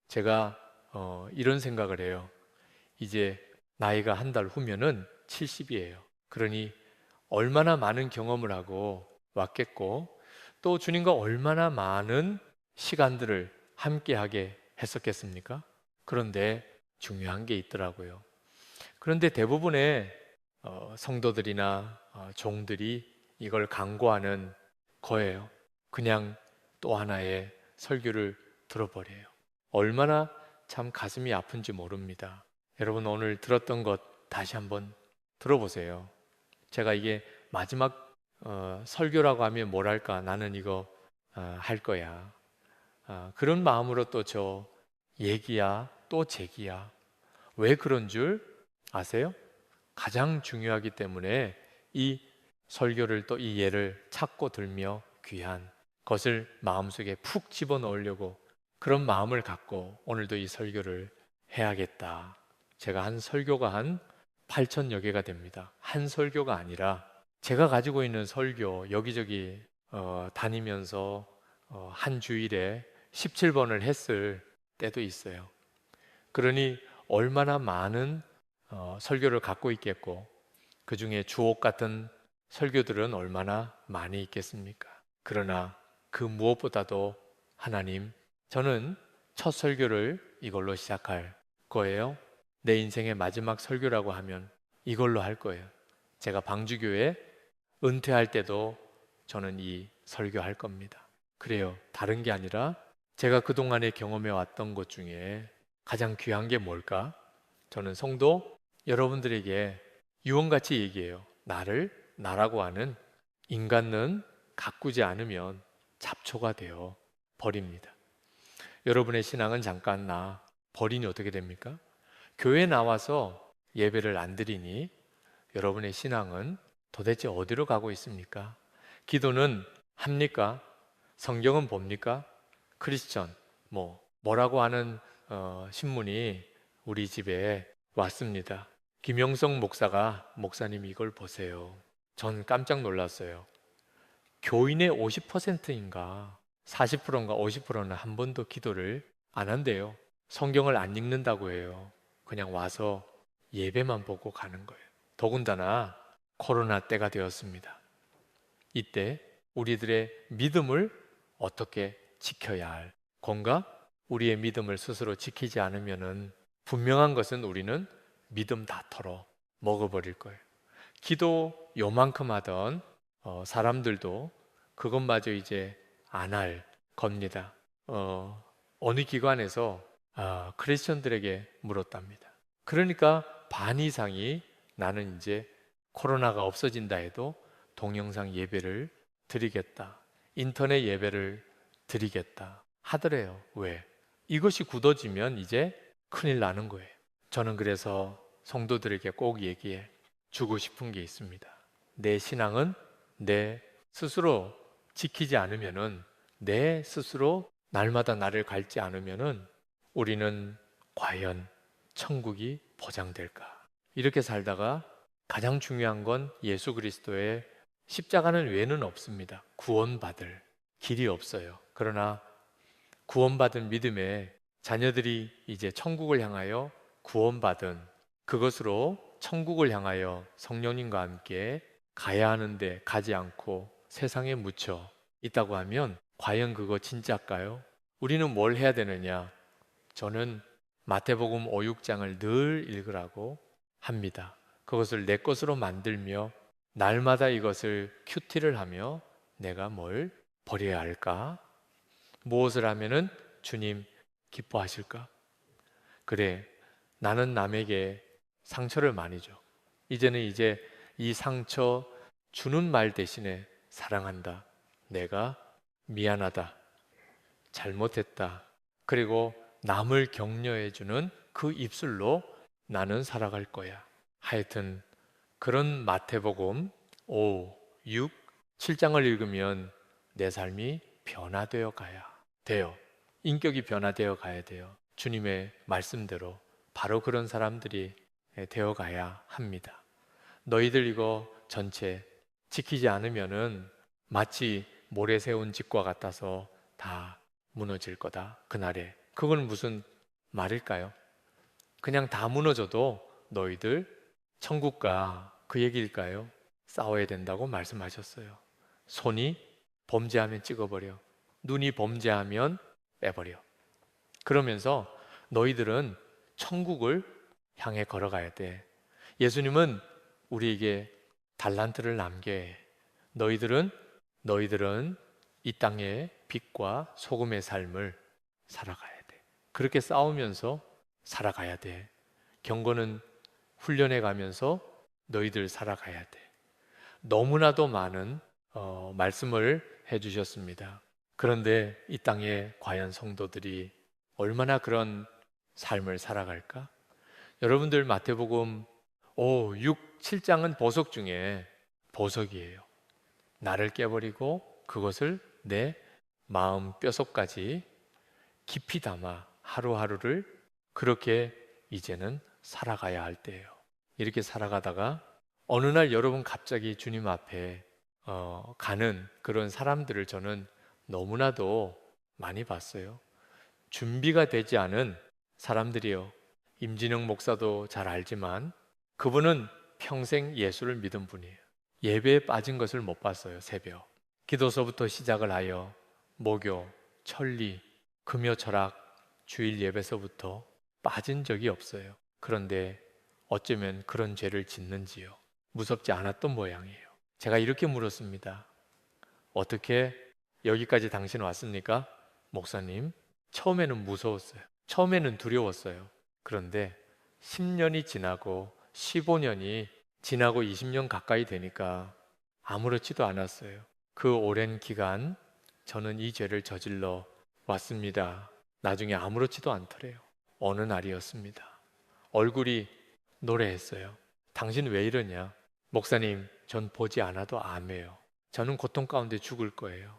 제가 이런 생각을 해요. 이제 나이가 한 달 후면은 70이에요. 그러니 얼마나 많은 경험을 하고 왔겠고, 또 주님과 얼마나 많은 시간들을 함께하게 했었겠습니까? 그런데 중요한 게 있더라고요. 그런데 대부분의 성도들이나 종들이 이걸 강구하는 거예요. 그냥 또 하나의 설교를 들어버려요. 얼마나 참 가슴이 아픈지 모릅니다. 여러분 오늘 들었던 것 다시 한번 들어보세요. 제가 이게 마지막 설교라고 하면 뭐랄까 나는 이거 할 거야. 그런 마음으로 또 저 얘기야 또 제기야. 왜 그런 줄 아세요? 가장 중요하기 때문에 이 설교를 또 이 예를 찾고 들며 귀한 것을 마음속에 푹 집어넣으려고 그런 마음을 갖고 오늘도 이 설교를 해야겠다. 제가 한 설교가 한 8천여 개가 됩니다. 한 설교가 아니라 제가 가지고 있는 설교 여기저기 다니면서 한 주일에 17번을 했을 때도 있어요. 그러니 얼마나 많은 설교를 갖고 있겠고 그 중에 주옥 같은 설교들은 얼마나 많이 있겠습니까? 그러나 그 무엇보다도 하나님, 저는 첫 설교를 이걸로 시작할 거예요. 내 인생의 마지막 설교라고 하면 이걸로 할 거예요. 제가 방주교회 은퇴할 때도 저는 이 설교할 겁니다. 그래요. 다른 게 아니라 제가 그동안에 경험해 왔던 것 중에 가장 귀한 게 뭘까? 저는 성도 여러분들에게 유언같이 얘기해요. 나를 나라고 하는 인간은 가꾸지 않으면 잡초가 되어 버립니다. 여러분의 신앙은 잠깐 나 버리니 어떻게 됩니까? 교회 나와서 예배를 안 드리니 여러분의 신앙은 도대체 어디로 가고 있습니까? 기도는 합니까? 성경은 봅니까? 크리스천 뭐라고 하는 신문이 우리 집에 왔습니다. 김영성 목사가 목사님 이걸 보세요. 전 깜짝 놀랐어요. 교인의 50%인가 40%인가 50%는 한 번도 기도를 안 한대요. 성경을 안 읽는다고 해요. 그냥 와서 예배만 보고 가는 거예요. 더군다나 코로나 때가 되었습니다. 이때 우리들의 믿음을 어떻게 지켜야 할 건가? 우리의 믿음을 스스로 지키지 않으면은 분명한 것은 우리는 믿음 다 털어 먹어버릴 거예요. 기도 요만큼 하던 사람들도 그것마저 이제 안 할 겁니다. 어느 기관에서 크리스천들에게 물었답니다. 그러니까 반 이상이 나는 이제 코로나가 없어진다 해도 동영상 예배를 드리겠다. 인터넷 예배를 드리겠다 하더래요. 왜? 이것이 굳어지면 이제 큰일 나는 거예요. 저는 그래서 성도들에게 꼭 얘기해 주고 싶은 게 있습니다. 내 신앙은 내 스스로 지키지 않으면은 내 스스로 날마다 나를 갈지 않으면은 우리는 과연 천국이 보장될까? 이렇게 살다가 가장 중요한 건 예수 그리스도의 십자가는 외에는 없습니다. 구원받을 길이 없어요. 그러나 구원받은 믿음에 자녀들이 이제 천국을 향하여 구원받은 그것으로 천국을 향하여 성령님과 함께 가야 하는데 가지 않고 세상에 묻혀 있다고 하면 과연 그거 진짜일까요? 우리는 뭘 해야 되느냐? 저는 마태복음 5, 6장을 늘 읽으라고 합니다. 그것을 내 것으로 만들며 날마다 이것을 큐티를 하며 내가 뭘 버려야 할까? 무엇을 하면은 주님 기뻐하실까? 그래, 나는 남에게 상처를 많이 줘. 이제는 이제 이 상처 주는 말 대신에 사랑한다. 내가 미안하다. 잘못했다. 그리고 남을 격려해주는 그 입술로 나는 살아갈 거야. 하여튼 그런 마태복음 5, 6, 7장을 읽으면 내 삶이 변화되어 가야 돼요. 인격이 변화되어 가야 돼요. 주님의 말씀대로 바로 그런 사람들이 되어 가야 합니다. 너희들 이거 전체 지키지 않으면은 마치 모래 세운 집과 같아서 다 무너질 거다. 그날에. 그건 무슨 말일까요? 그냥 다 무너져도 너희들 천국가 그 얘기일까요? 싸워야 된다고 말씀하셨어요. 손이 범죄하면 찍어버려. 눈이 범죄하면 빼버려. 그러면서 너희들은 천국을 향해 걸어가야 돼. 예수님은 우리에게 달란트를 남게 해. 너희들은 이 땅의 빛과 소금의 삶을 살아가야 돼. 그렇게 싸우면서 살아가야 돼. 경고는 훈련해 가면서 너희들 살아가야 돼. 너무나도 많은 말씀을 해주셨습니다. 그런데 이 땅에 과연 성도들이 얼마나 그런 삶을 살아갈까? 여러분들 마태복음 5, 6, 7장은 보석 중에 보석이에요. 나를 깨버리고 그것을 내 마음 뼈속까지 깊이 담아 하루하루를 그렇게 이제는 살아가야 할 때예요. 이렇게 살아가다가 어느 날 여러분 갑자기 주님 앞에 가는 그런 사람들을 저는 너무나도 많이 봤어요. 준비가 되지 않은 사람들이요. 임진영 목사도 잘 알지만 그분은 평생 예수를 믿은 분이에요. 예배에 빠진 것을 못 봤어요. 새벽 기도서부터 시작을 하여 목요, 천리, 금요, 철학, 주일 예배서부터 빠진 적이 없어요. 그런데 어쩌면 그런 죄를 짓는지요. 무섭지 않았던 모양이에요. 제가 이렇게 물었습니다. 어떻게 여기까지 당신 왔습니까? 목사님, 처음에는 무서웠어요. 처음에는 두려웠어요. 그런데 10년이 지나고 15년이 지나고 20년 가까이 되니까 아무렇지도 않았어요. 그 오랜 기간 저는 이 죄를 저질러 왔습니다. 나중에 아무렇지도 않더래요. 어느 날이었습니다. 얼굴이 노래했어요. 당신 왜 이러냐? 목사님, 전 보지 않아도 암해요. 저는 고통 가운데 죽을 거예요.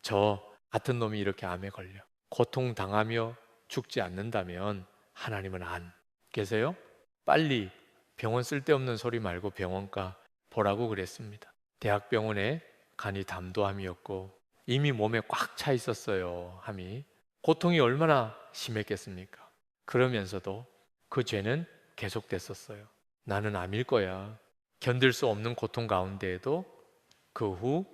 저 같은 놈이 이렇게 암에 걸려. 고통당하며 죽지 않는다면 하나님은 안 계세요? 빨리 병원 쓸데없는 소리 말고 병원가 보라고 그랬습니다. 대학병원에 간이 담도암이었고 이미 몸에 꽉 차 있었어요. 함이. 고통이 얼마나 심했겠습니까? 그러면서도 그 죄는 계속됐었어요. 나는 암일 거야. 견딜 수 없는 고통 가운데에도 그 후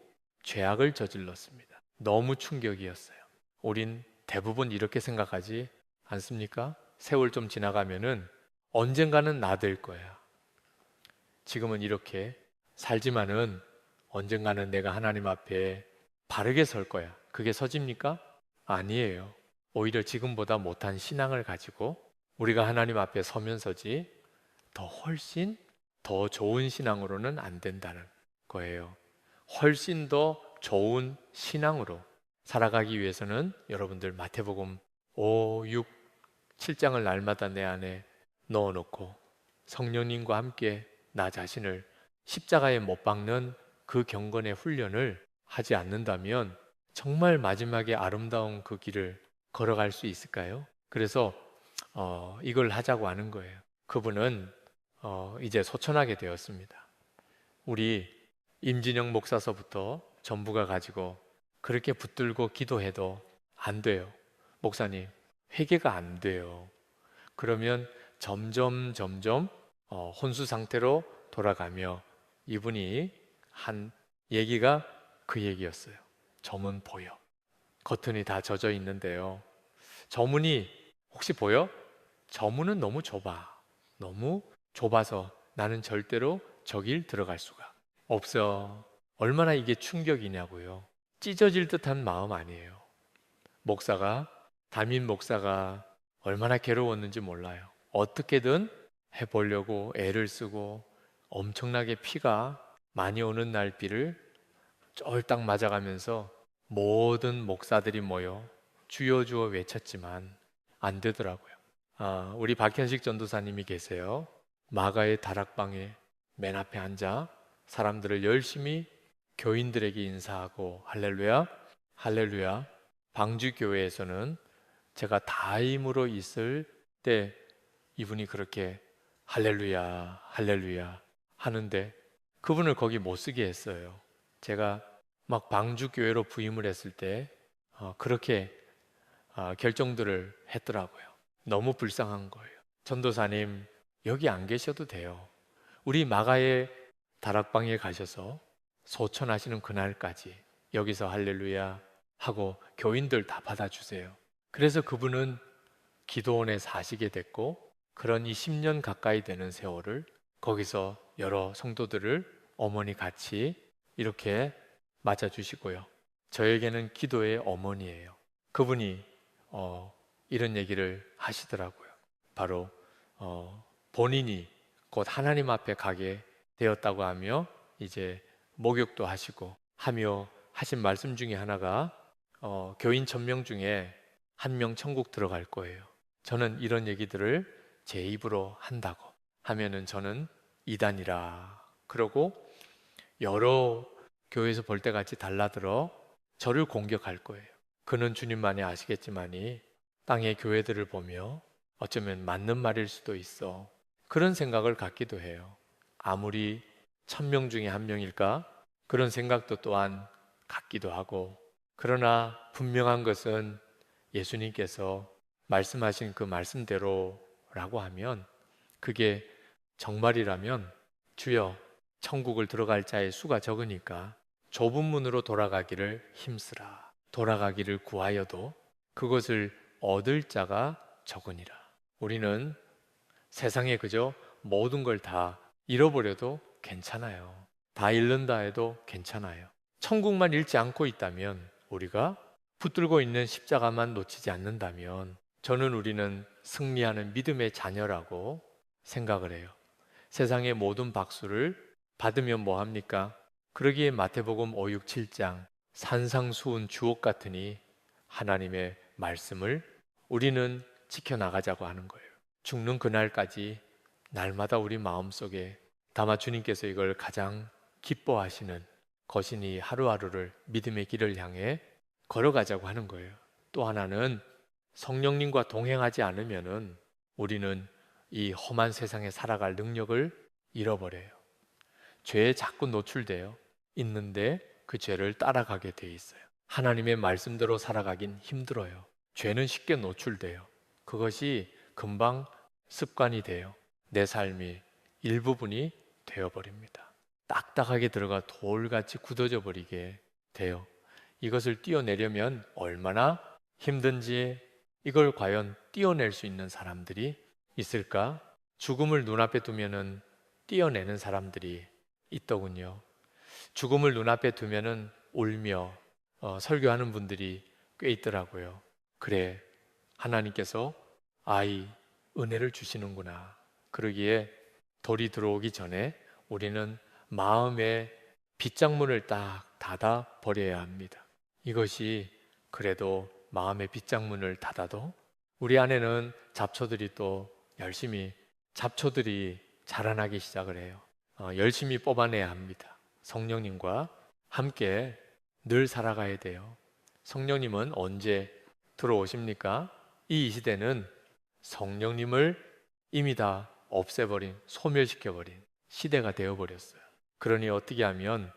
죄악을 저질렀습니다. 너무 충격이었어요. 우린 대부분 이렇게 생각하지 않습니까? 세월 좀 지나가면은 언젠가는 나 될 거야. 지금은 이렇게 살지만은 언젠가는 내가 하나님 앞에 바르게 설 거야. 그게 서집니까? 아니에요. 오히려 지금보다 못한 신앙을 가지고 우리가 하나님 앞에 서면서지 더 훨씬 더 좋은 신앙으로는 안 된다는 거예요. 훨씬 더 좋은 신앙으로 살아가기 위해서는 여러분들 마태복음 5, 6, 7장을 날마다 내 안에 넣어놓고 성령님과 함께 나 자신을 십자가에 못 박는 그 경건의 훈련을 하지 않는다면 정말 마지막에 아름다운 그 길을 걸어갈 수 있을까요? 그래서 이걸 하자고 하는 거예요. 그분은 이제 소천하게 되었습니다. 우리 임진영 목사서부터 전부가 가지고 그렇게 붙들고 기도해도 안 돼요. 목사님, 회개가 안 돼요. 그러면 점점 혼수 상태로 돌아가며 이분이 한 얘기가 그 얘기였어요. 저문 보여. 겉은이 다 젖어 있는데요. 저문이 혹시 보여? 저문은 너무 좁아. 너무 좁아서 나는 절대로 저길 들어갈 수가 없어. 얼마나 이게 충격이냐고요. 찢어질 듯한 마음 아니에요. 담임 목사가 얼마나 괴로웠는지 몰라요. 어떻게든 해보려고 애를 쓰고 엄청나게 피가 많이 오는 날 비를 쫄딱 맞아가면서 모든 목사들이 모여 주여 주여 외쳤지만 안 되더라고요. 우리 박현식 전도사님이 계세요. 마가의 다락방에 맨 앞에 앉아 사람들을 열심히 교인들에게 인사하고 할렐루야, 할렐루야. 방주교회에서는 제가 다임으로 있을 때 이분이 그렇게 할렐루야, 할렐루야 하는데 그분을 거기 못 쓰게 했어요. 제가 막 방주교회로 부임을 했을 때 그렇게 결정들을 했더라고요. 너무 불쌍한 거예요. 전도사님, 여기 안 계셔도 돼요. 우리 마가의 다락방에 가셔서 소천하시는 그날까지 여기서 할렐루야 하고 교인들 다 받아주세요. 그래서 그분은 기도원에 사시게 됐고, 그런 이 10년 가까이 되는 세월을 거기서 여러 성도들을 어머니 같이 이렇게 맞아주시고요. 저에게는 기도의 어머니예요. 그분이 이런 얘기를 하시더라고요. 바로 본인이 곧 하나님 앞에 가게 되었다고 하며 이제 목욕도 하시고 하며 하신 말씀 중에 하나가 교인 1000명 중에 1명 천국 들어갈 거예요. 저는 이런 얘기들을 제 입으로 한다고 하면은 저는 이단이라 그러고 여러 교회에서 볼 때 같이 달라들어 저를 공격할 거예요. 그는 주님만이 아시겠지만이 땅의 교회들을 보며 어쩌면 맞는 말일 수도 있어. 그런 생각을 갖기도 해요. 아무리 1000명 중에 1명일까? 그런 생각도 또한 갖기도 하고, 그러나 분명한 것은 예수님께서 말씀하신 그 말씀대로라고 하면, 그게 정말이라면 주여 천국을 들어갈 자의 수가 적으니까 좁은 문으로 돌아가기를 힘쓰라. 돌아가기를 구하여도 그것을 얻을 자가 적으니라. 우리는 세상에 그저 모든 걸 다 잃어버려도 괜찮아요. 다 잃는다 해도 괜찮아요. 천국만 잃지 않고 있다면, 우리가 붙들고 있는 십자가만 놓치지 않는다면 저는 우리는 승리하는 믿음의 자녀라고 생각을 해요. 세상의 모든 박수를 받으면 뭐합니까? 그러기에 마태복음 5, 6, 7장 산상수훈 주옥 같으니 하나님의 말씀을 우리는 지켜나가자고 하는 거예요. 죽는 그날까지 날마다 우리 마음속에 담아 주님께서 이걸 가장 기뻐하시는 것이니 하루하루를 믿음의 길을 향해 걸어가자고 하는 거예요. 또 하나는 성령님과 동행하지 않으면은 우리는 이 험한 세상에 살아갈 능력을 잃어버려요. 죄에 자꾸 노출돼요. 있는데 그 죄를 따라가게 돼 있어요. 하나님의 말씀대로 살아가긴 힘들어요. 죄는 쉽게 노출돼요. 그것이 금방 습관이 돼요. 내 삶이 일부분이 되어버립니다. 딱딱하게 들어가 돌같이 굳어져 버리게 돼요. 이것을 띄어내려면 얼마나 힘든지, 이걸 과연 띄어낼 수 있는 사람들이 있을까? 죽음을 눈앞에 두면은 띄어내는 사람들이 있더군요. 죽음을 눈앞에 두면은 울며 설교하는 분들이 꽤 있더라고요. 그래, 하나님께서 아이 은혜를 주시는구나. 그러기에 돌이 들어오기 전에 우리는 마음의 빗장문을 딱 닫아 버려야 합니다. 이것이 그래도 마음의 빗장문을 닫아도 우리 안에는 잡초들이 또 열심히 잡초들이 자라나기 시작을 해요. 열심히 뽑아내야 합니다. 성령님과 함께 늘 살아가야 돼요. 성령님은 언제 들어오십니까? 이 시대는 성령님을 이미 다 없애버린, 소멸시켜버린 시대가 되어버렸어요. 그러니 어떻게 하면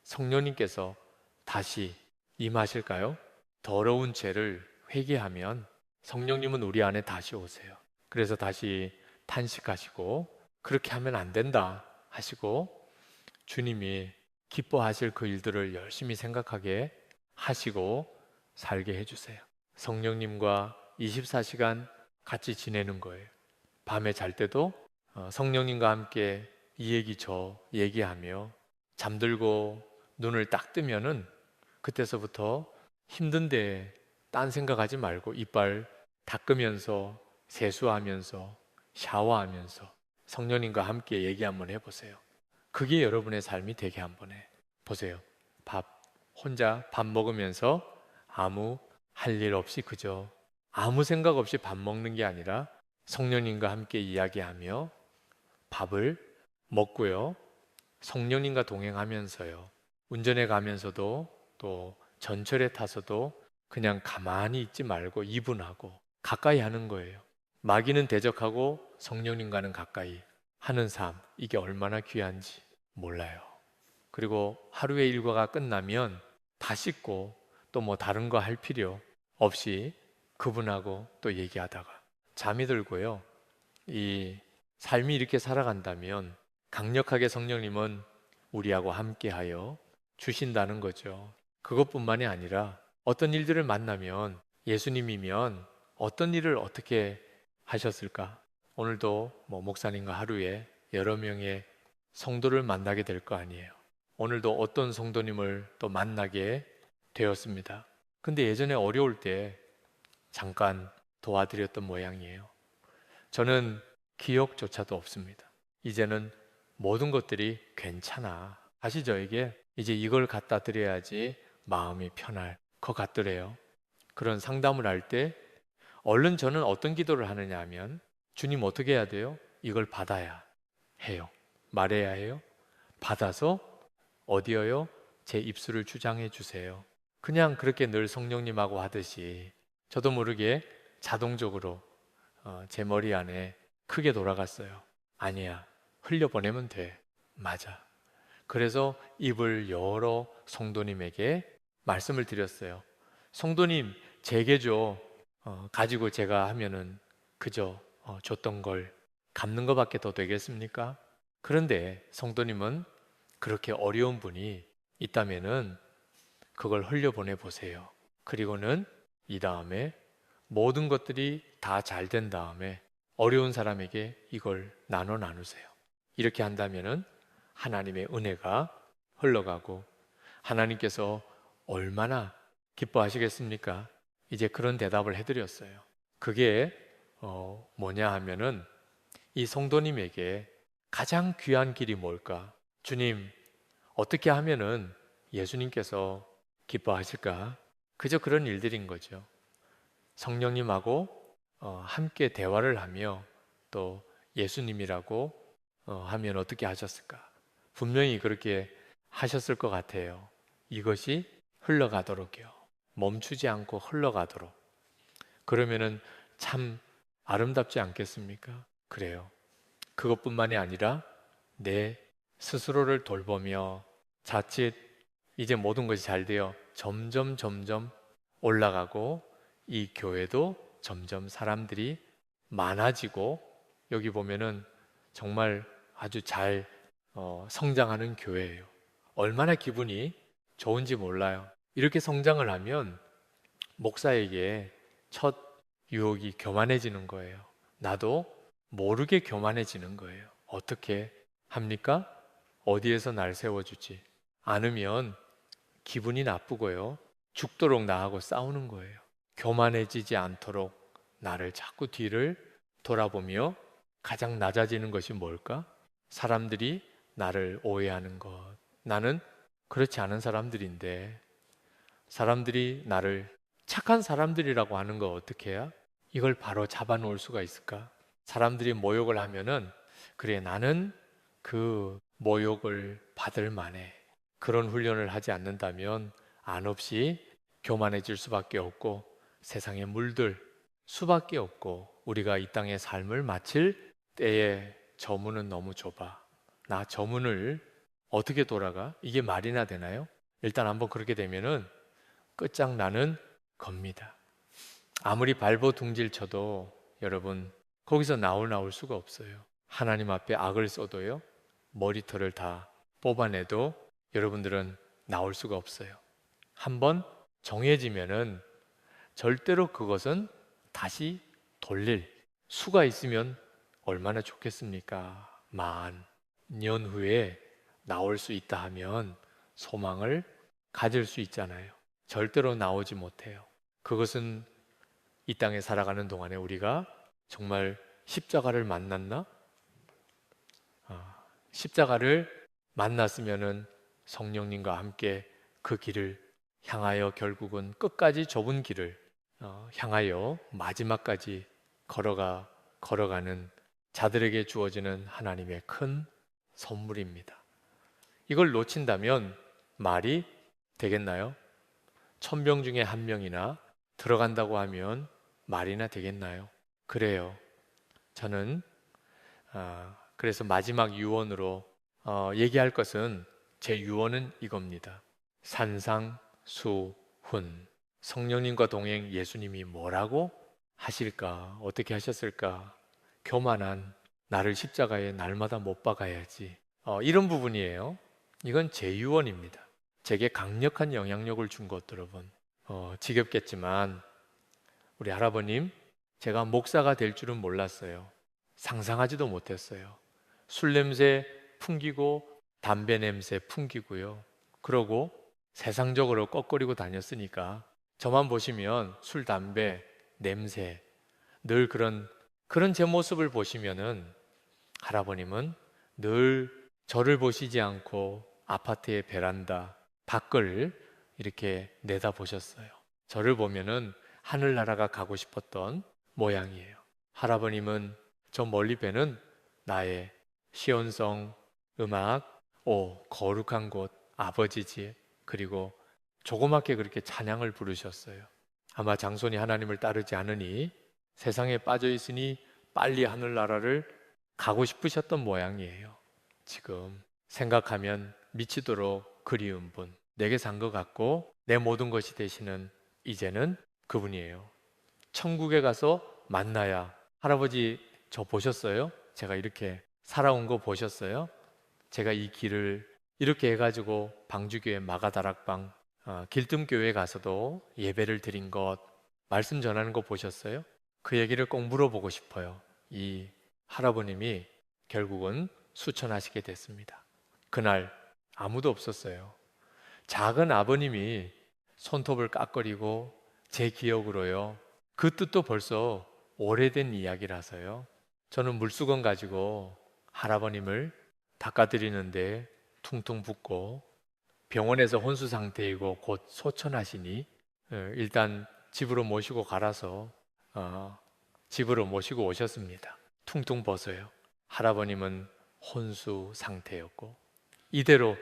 성령님께서 다시 임하실까요? 더러운 죄를 회개하면 성령님은 우리 안에 다시 오세요. 그래서 다시 탄식하시고, 그렇게 하면 안 된다 하시고 주님이 기뻐하실 그 일들을 열심히 생각하게 하시고 살게 해주세요. 성령님과 24시간 같이 지내는 거예요. 밤에 잘 때도 성령님과 함께 이 얘기 저 얘기하며 잠들고 눈을 딱 뜨면은 그때서부터 힘든데 딴 생각하지 말고 이빨 닦으면서 세수하면서 샤워하면서 성령님과 함께 얘기 한번 해보세요. 그게 여러분의 삶이 되게 한번 해보세요. 혼자 밥 먹으면서 아무 할 일 없이 그저 아무 생각 없이 밥 먹는 게 아니라 성령님과 함께 이야기하며 밥을 먹고요. 성령님과 동행하면서요. 운전해 가면서도 또 전철에 타서도 그냥 가만히 있지 말고 이분하고 가까이 하는 거예요. 마귀는 대적하고 성령님과는 가까이 하는 삶, 이게 얼마나 귀한지 몰라요. 그리고 하루의 일과가 끝나면 다 씻고 또 뭐 다른 거 할 필요 없이 그분하고 또 얘기하다가 잠이 들고요. 이 삶이 이렇게 살아간다면 강력하게 성령님은 우리하고 함께하여 주신다는 거죠. 그것뿐만이 아니라 어떤 일들을 만나면 예수님이면 어떤 일을 어떻게 하셨을까? 오늘도 목사님과 하루에 여러 명의 성도를 만나게 될 거 아니에요. 오늘도 어떤 성도님을 또 만나게 되었습니다. 근데 예전에 어려울 때 잠깐 도와드렸던 모양이에요. 저는 기억조차도 없습니다. 이제는 모든 것들이 괜찮아. 아시죠? 이제 이걸 갖다 드려야지 마음이 편할 것 같더래요. 그런 상담을 할 때 얼른 저는 어떤 기도를 하느냐 하면 주님 어떻게 해야 돼요? 이걸 받아야 해요. 말해야 해요. 받아서 어디어요? 제 입술을 주장해 주세요. 그냥 그렇게 늘 성령님하고 하듯이 저도 모르게 자동적으로 제 머리 안에 크게 돌아갔어요. 아니야. 흘려보내면 돼. 맞아. 그래서 입을 열어 성도님에게 말씀을 드렸어요. 성도님, 제게죠. 가지고 제가 하면은 그저 줬던 걸 갚는 것밖에 더 되겠습니까? 그런데 성도님은 그렇게 어려운 분이 있다면은 그걸 흘려보내 보세요. 그리고는 이 다음에 모든 것들이 다 잘 된 다음에 어려운 사람에게 이걸 나누세요. 이렇게 한다면은 하나님의 은혜가 흘러가고 하나님께서 얼마나 기뻐하시겠습니까? 이제 그런 대답을 해드렸어요. 그게 뭐냐 하면은 이 성도님에게 가장 귀한 길이 뭘까? 주님, 어떻게 하면은 예수님께서 기뻐하실까? 그저 그런 일들인 거죠. 성령님하고 함께 대화를 하며 또 예수님이라고 하면 어떻게 하셨을까? 분명히 그렇게 하셨을 것 같아요. 이것이 흘러가도록요. 멈추지 않고 흘러가도록. 그러면은 참 아름답지 않겠습니까? 그래요. 그것뿐만이 아니라 내 스스로를 돌보며 자칫 이제 모든 것이 잘 되어 점점 올라가고 이 교회도 점점 사람들이 많아지고 여기 보면은 정말 아주 잘 성장하는 교회예요. 얼마나 기분이 좋은지 몰라요. 이렇게 성장을 하면 목사에게 첫 유혹이 교만해지는 거예요. 나도 모르게 교만해지는 거예요. 어떻게 합니까? 어디에서 날 세워주지 않으면 기분이 나쁘고요. 죽도록 나하고 싸우는 거예요. 교만해지지 않도록 나를 자꾸 뒤를 돌아보며 가장 낮아지는 것이 뭘까? 사람들이 나를 오해하는 것. 나는 그렇지 않은 사람들인데 사람들이 나를 착한 사람들이라고 하는 거 어떻게 해야? 이걸 바로 잡아 놓을 수가 있을까? 사람들이 모욕을 하면은 그래 나는 그 모욕을 받을 만해. 그런 훈련을 하지 않는다면 안없이 교만해질 수밖에 없고 세상에 물들 수밖에 없고 우리가 이 땅의 삶을 마칠 때에 저문은 너무 좁아. 나 저문을 어떻게 돌아가? 이게 말이나 되나요? 일단 한번 그렇게 되면은 끝장나는 겁니다. 아무리 발버둥질 쳐도 여러분 거기서 나올 수가 없어요. 하나님 앞에 악을 써도요. 머리털을 다 뽑아내도 여러분들은 나올 수가 없어요. 한번 정해지면은 절대로 그것은 다시 돌릴 수가 있으면 얼마나 좋겠습니까? 만 년 후에 나올 수 있다 하면 소망을 가질 수 있잖아요. 절대로 나오지 못해요. 그것은 이 땅에 살아가는 동안에 우리가 정말 십자가를 만났나? 십자가를 만났으면은 성령님과 함께 그 길을 향하여 결국은 끝까지 좁은 길을 향하여 마지막까지 걸어가는 자들에게 주어지는 하나님의 큰 선물입니다. 이걸 놓친다면 말이 되겠나요? 1000명 중에 한 명이나 들어간다고 하면 말이나 되겠나요? 그래요. 저는 그래서 마지막 유언으로 얘기할 것은 제 유언은 이겁니다. 산상수훈. 성령님과 동행 예수님이 뭐라고 하실까? 어떻게 하셨을까? 교만한 나를 십자가에 날마다 못 박아야지. 이런 부분이에요. 이건 제 유언입니다. 제게 강력한 영향력을 준 것, 여러분. 지겹겠지만 우리 할아버님, 제가 목사가 될 줄은 몰랐어요. 상상하지도 못했어요. 술 냄새 풍기고 담배 냄새 풍기고요. 그러고 세상적으로 꺽거리고 다녔으니까 저만 보시면 술, 담배, 냄새 늘 그런 제 모습을 보시면은 할아버님은 늘 저를 보시지 않고 아파트의 베란다 밖을 이렇게 내다보셨어요. 저를 보면은 하늘나라가 가고 싶었던 모양이에요. 할아버님은 저 멀리 뵈는 나의 시온성, 음악, 거룩한 곳, 아버지 집, 그리고 조그맣게 그렇게 찬양을 부르셨어요. 아마 장손이 하나님을 따르지 않으니 세상에 빠져 있으니 빨리 하늘나라를 가고 싶으셨던 모양이에요. 지금 생각하면 미치도록 그리운 분, 내게 산 것 같고 내 모든 것이 되시는 이제는 그분이에요. 천국에 가서 만나야. 할아버지 저 보셨어요? 제가 이렇게 살아온 거 보셨어요? 제가 이 길을 이렇게 해가지고 방주교회 마가다락방 길뜸교회 가서도 예배를 드린 것, 말씀 전하는 거 보셨어요? 그 얘기를 꼭 물어보고 싶어요. 이 할아버님이 결국은 수천하시게 됐습니다. 그날 아무도 없었어요. 작은 아버님이 손톱을 깎거리고 제 기억으로요. 그 뜻도 벌써 오래된 이야기라서요. 저는 물수건 가지고 할아버님을 닦아드리는데 퉁퉁 붓고 병원에서 혼수 상태이고 곧 소천하시니 일단 집으로 모시고 가라서 집으로 모시고 오셨습니다. 퉁퉁 벗어요. 할아버님은 혼수 상태였고 이대로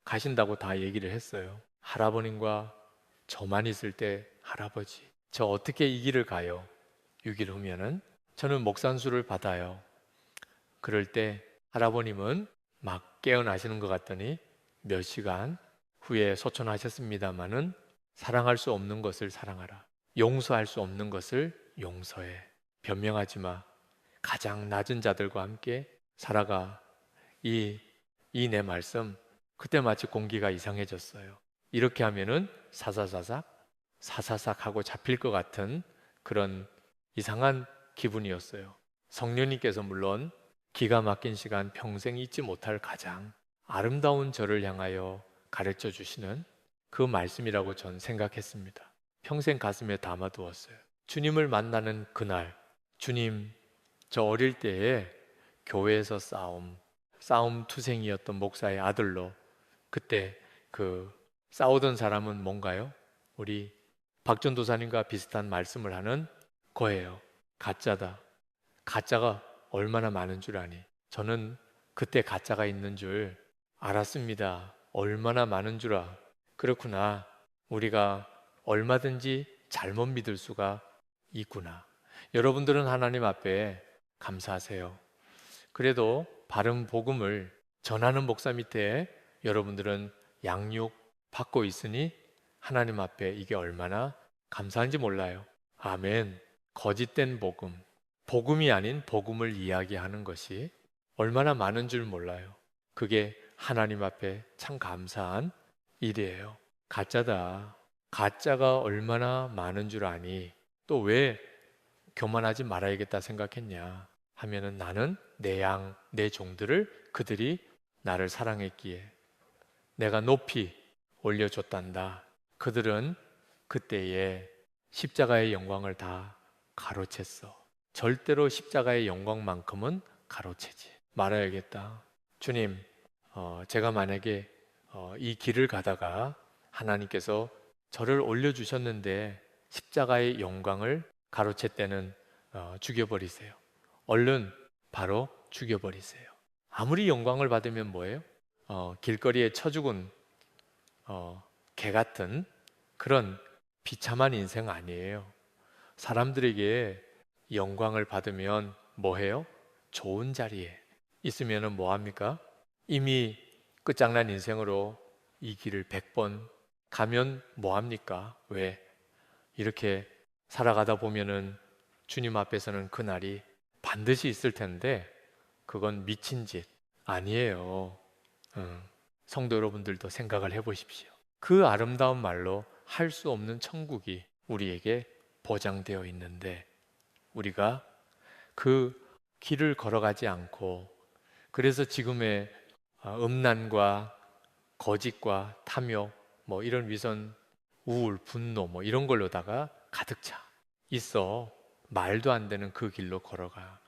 가신다고 다 얘기를 했어요. 할아버님과 저만 있을 때 할아버지 저 어떻게 이 길을 가요? 6일 후면은 저는 목산수를 받아요. 그럴 때 할아버님은 막 깨어나시는 것 같더니 몇 시간 후에 소천하셨습니다마는 사랑할 수 없는 것을 사랑하라. 용서할 수 없는 것을 용서해. 변명하지 마. 가장 낮은 자들과 함께 살아가. 이 내 말씀 그때 마치 공기가 이상해졌어요. 이렇게 하면은 사사삭 하고 잡힐 것 같은 그런 이상한 기분이었어요. 성령님께서 물론 기가 막힌 시간 평생 잊지 못할 가장 아름다운 저를 향하여 가르쳐 주시는 그 말씀이라고 전 생각했습니다. 평생 가슴에 담아두었어요. 주님을 만나는 그날, 주님, 저 어릴 때에 교회에서 싸움 투생이었던 목사의 아들로 그때 그 싸우던 사람은 뭔가요? 우리 박전도사님과 비슷한 말씀을 하는 거예요. 가짜다. 가짜가 얼마나 많은 줄 아니? 저는 그때 가짜가 있는 줄 알았습니다. 얼마나 많은 줄 그렇구나. 우리가 얼마든지 잘못 믿을 수가 있구나. 여러분들은 하나님 앞에 감사하세요. 그래도 바른 복음을 전하는 목사 밑에 여러분들은 양육 받고 있으니 하나님 앞에 이게 얼마나 감사한지 몰라요. 아멘. 거짓된 복음, 복음이 아닌 복음을 이야기하는 것이 얼마나 많은 줄 몰라요. 그게 하나님 앞에 참 감사한 일이에요. 가짜다. 가짜가 얼마나 많은 줄 아니? 또 왜 교만하지 말아야겠다 생각했냐? 하면은 나는 내 종들을 그들이 나를 사랑했기에 내가 높이 올려줬단다. 그들은 그때에 십자가의 영광을 다 가로챘어. 절대로 십자가의 영광만큼은 가로채지 말아야겠다. 주님, 제가 만약에 이 길을 가다가 하나님께서 저를 올려주셨는데 십자가의 영광을 가로챘 때는 죽여버리세요. 얼른 바로 죽여버리세요. 아무리 영광을 받으면 뭐예요? 길거리에 처죽은 개 같은 그런 비참한 인생 아니에요. 사람들에게 영광을 받으면 뭐해요? 좋은 자리에 있으면 뭐합니까? 이미 끝장난 인생으로 이 길을 100번 가면 뭐합니까? 왜? 이렇게 살아가다 보면은 주님 앞에서는 그날이 반드시 있을 텐데 그건 미친 짓 아니에요. 성도 여러분들도 생각을 해보십시오. 그 아름다운 말로 할 수 없는 천국이 우리에게 보장되어 있는데 우리가 그 길을 걸어가지 않고 그래서 지금의 음란과 거짓과 탐욕 뭐 이런 위선 우울 분노 뭐 이런 걸로다가 가득 차 있어. 말도 안 되는 그 길로 걸어가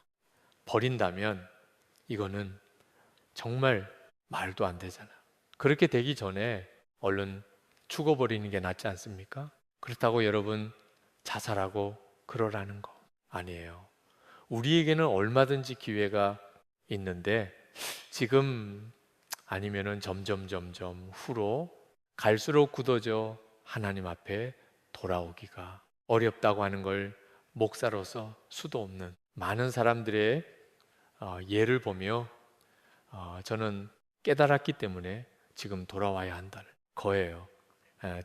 버린다면 이거는 정말 말도 안 되잖아. 그렇게 되기 전에 얼른 죽어버리는 게 낫지 않습니까? 그렇다고 여러분 자살하고 그러라는 거 아니에요. 우리에게는 얼마든지 기회가 있는데 지금 아니면은 점점 후로 갈수록 굳어져 하나님 앞에 돌아오기가 어렵다고 하는 걸 목사로서 수도 없는 많은 사람들의 예를 보며 저는 깨달았기 때문에 지금 돌아와야 한다는 거예요.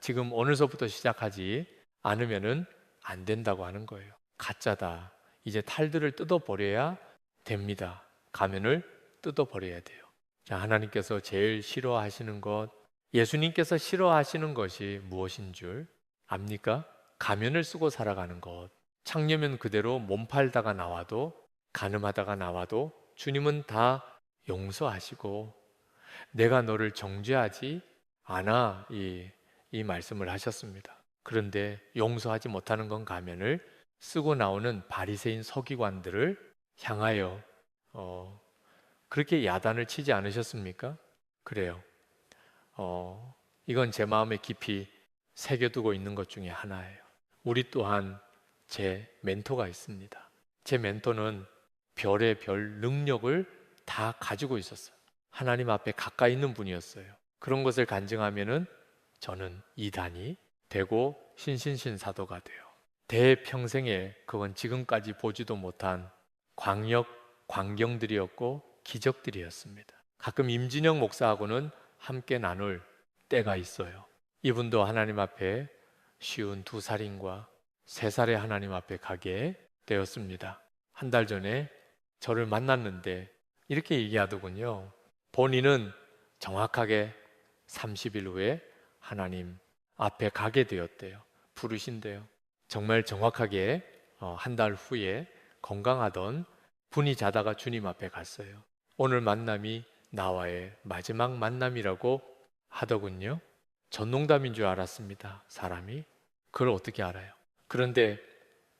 지금 오늘서부터 시작하지 않으면은 안 된다고 하는 거예요. 가짜다. 이제 탈들을 뜯어버려야 됩니다. 가면을 뜯어버려야 돼요. 자, 하나님께서 제일 싫어하시는 것, 예수님께서 싫어하시는 것이 무엇인 줄 압니까? 가면을 쓰고 살아가는 것. 창녀면 그대로 몸 팔다가 나와도 간음하다가 나와도 주님은 다 용서하시고 내가 너를 정죄하지 않아 이 말씀을 하셨습니다. 그런데 용서하지 못하는 건 가면을 쓰고 나오는 바리새인 서기관들을 향하여 그렇게 야단을 치지 않으셨습니까? 그래요. 이건 제 마음에 깊이 새겨두고 있는 것 중에 하나예요. 우리 또한 제 멘토가 있습니다. 제 멘토는 별의 별 능력을 다 가지고 있었어요. 하나님 앞에 가까이 있는 분이었어요. 그런 것을 간증하면은 저는 이단이 되고 신신신사도가 돼요. 대평생에 그건 지금까지 보지도 못한 광경들이었고 기적들이었습니다. 가끔 임진영 목사하고는 함께 나눌 때가 있어요. 이분도 하나님 앞에 쉬운 2살인과 3살의 하나님 앞에 가게 되었습니다. 한 달 전에 저를 만났는데 이렇게 얘기하더군요. 본인은 정확하게 30일 후에 하나님 앞에 가게 되었대요. 부르신대요. 정말 정확하게 한 달 후에 건강하던 분이 자다가 주님 앞에 갔어요. 오늘 만남이 나와의 마지막 만남이라고 하더군요. 전농담인 줄 알았습니다. 사람이. 그걸 어떻게 알아요? 그런데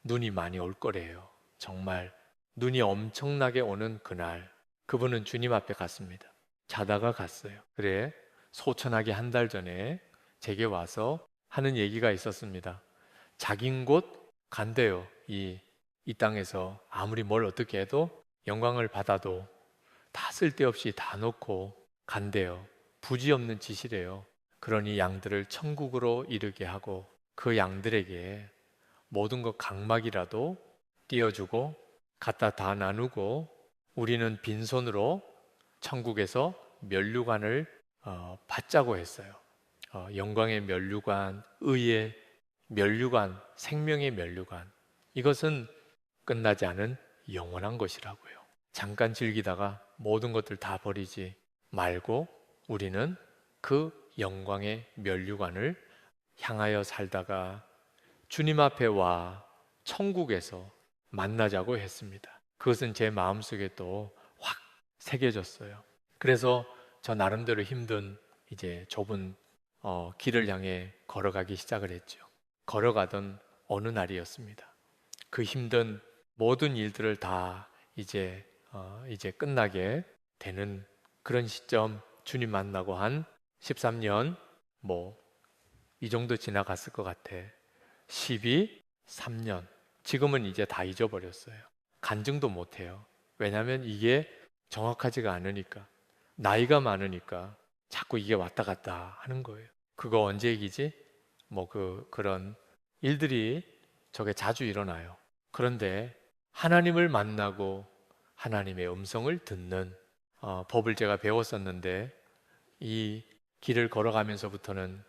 눈이 많이 올 거래요. 정말 눈이 엄청나게 오는 그날 그분은 주님 앞에 갔습니다. 자다가 갔어요. 그래 소천하게 한 달 전에 제게 와서 하는 얘기가 있었습니다. 자긴 곳 간대요. 이 땅에서 아무리 뭘 어떻게 해도 영광을 받아도 다 쓸데없이 다 놓고 간대요. 부지 없는 짓이래요. 그러니 양들을 천국으로 이르게 하고 그 양들에게 모든 것 각막이라도 띄워주고 갖다 다 나누고 우리는 빈손으로 천국에서 면류관을 받자고 했어요. 영광의 면류관, 의의 면류관, 생명의 면류관. 이것은 끝나지 않은 영원한 것이라고요. 잠깐 즐기다가 모든 것들 다 버리지 말고 우리는 그 영광의 면류관을 향하여 살다가 주님 앞에 와 천국에서 만나자고 했습니다. 그것은 제 마음속에 또 확 새겨졌어요. 그래서 저 나름대로 힘든 이제 좁은 길을 향해 걸어가기 시작을 했죠. 걸어가던 어느 날이었습니다. 그 힘든 모든 일들을 다 이제 끝나게 되는 그런 시점, 주님 만나고 한 13년 뭐 이 정도 지나갔을 것 같아. 12, 3년. 지금은 이제 다 잊어버렸어요. 간증도 못해요. 왜냐하면 이게 정확하지가 않으니까. 나이가 많으니까 자꾸 이게 왔다 갔다 하는 거예요. 그거 언제 얘기지? 뭐 그런 일들이 저게 자주 일어나요. 그런데 하나님을 만나고 하나님의 음성을 듣는 법을 제가 배웠었는데 이 길을 걸어가면서부터는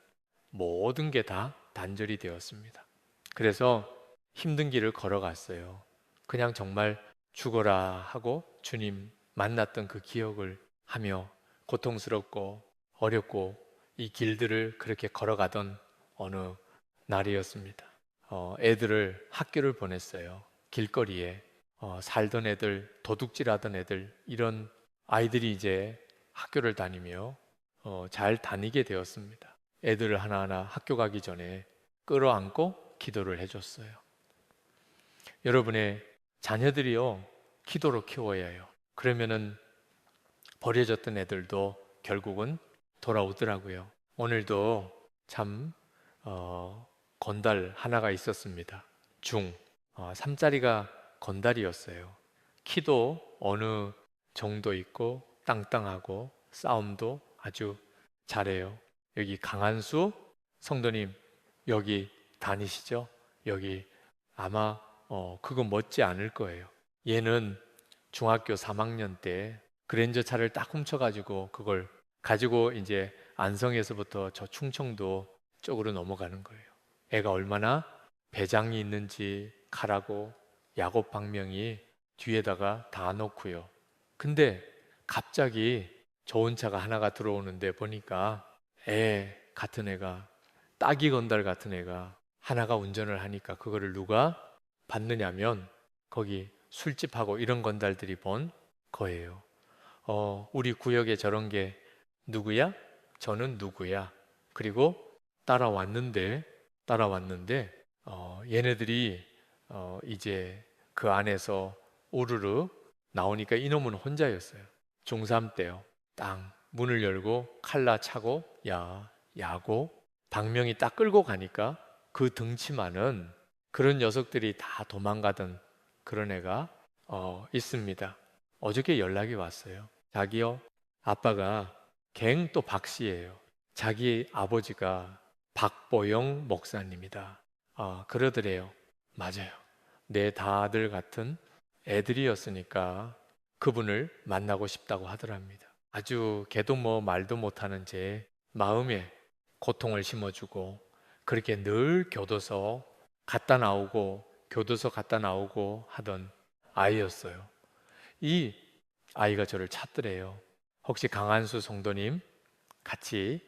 모든 게 다 단절이 되었습니다. 그래서 힘든 길을 걸어갔어요. 그냥 정말 죽어라 하고 주님 만났던 그 기억을 하며 고통스럽고 어렵고 이 길들을 그렇게 걸어가던 어느 날이었습니다. 애들을 학교를 보냈어요. 길거리에 살던 애들, 도둑질하던 애들, 이런 아이들이 이제 학교를 다니며 잘 다니게 되었습니다. 애들을 하나하나 학교 가기 전에 끌어안고 기도를 해줬어요. 여러분의 자녀들이요, 기도로 키워야 해요. 그러면은 버려졌던 애들도 결국은 돌아오더라고요. 오늘도 참 건달 하나가 있었습니다. 3짜리가 건달이었어요. 키도 어느 정도 있고 땅땅하고 싸움도 아주 잘해요. 여기 강한수 성도님 여기 다니시죠? 여기 아마 그거 멋지 않을 거예요. 얘는 중학교 3학년 때 그랜저 차를 딱 훔쳐가지고 그걸 가지고 이제 안성에서부터 저 충청도 쪽으로 넘어가는 거예요. 애가 얼마나 배짱이 있는지 가라고 야곱 방명이 뒤에다가 다 놓고요. 근데 갑자기 좋은 차가 하나가 들어오는데 보니까 애 같은 애가 따기 건달 같은 애가 하나가 운전을 하니까 그거를 누가 봤느냐면 거기 술집하고 이런 건달들이 본 거예요. 우리 구역에 저런 게 누구야? 저는 누구야? 그리고 따라왔는데 얘네들이 이제 그 안에서 우르르 나오니까 이놈은 혼자였어요. 중3 때요. 땅 문을 열고 칼라 차고 야고 방명이 딱 끌고 가니까 그 등치만은 그런 녀석들이 다 도망가던 그런 애가 있습니다. 어저께 연락이 왔어요. 자기요, 아빠가 갱 또 박씨예요. 자기 아버지가 박보영 목사님이다. 그러더래요. 맞아요. 내 다들 같은 애들이었으니까 그분을 만나고 싶다고 하더랍니다. 아주 걔도 뭐 말도 못하는 제 마음에 고통을 심어주고 그렇게 늘 교도소 갔다 나오고 하던 아이였어요. 이 아이가 저를 찾더래요. 혹시 강한수 성도님 같이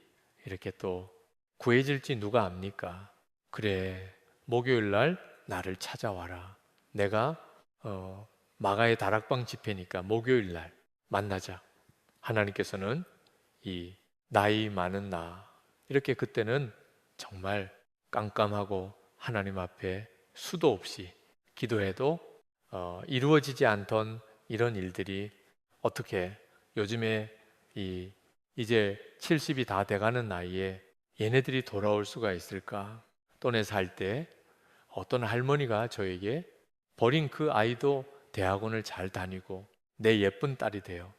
이렇게 또 구해질지 누가 압니까? 그래, 목요일 날 나를 찾아와라. 내가 마가의 다락방 집회니까 목요일 날 만나자. 하나님께서는 이 나이 많은 나 이렇게 그때는 정말 깜깜하고 하나님 앞에 수도 없이 기도해도 이루어지지 않던 이런 일들이 어떻게 요즘에 이제 70이 다 돼가는 나이에 얘네들이 돌아올 수가 있을까? 또내 살 때 어떤 할머니가 저에게 버린 그 아이도 대학원을 잘 다니고 내 예쁜 딸이 돼요.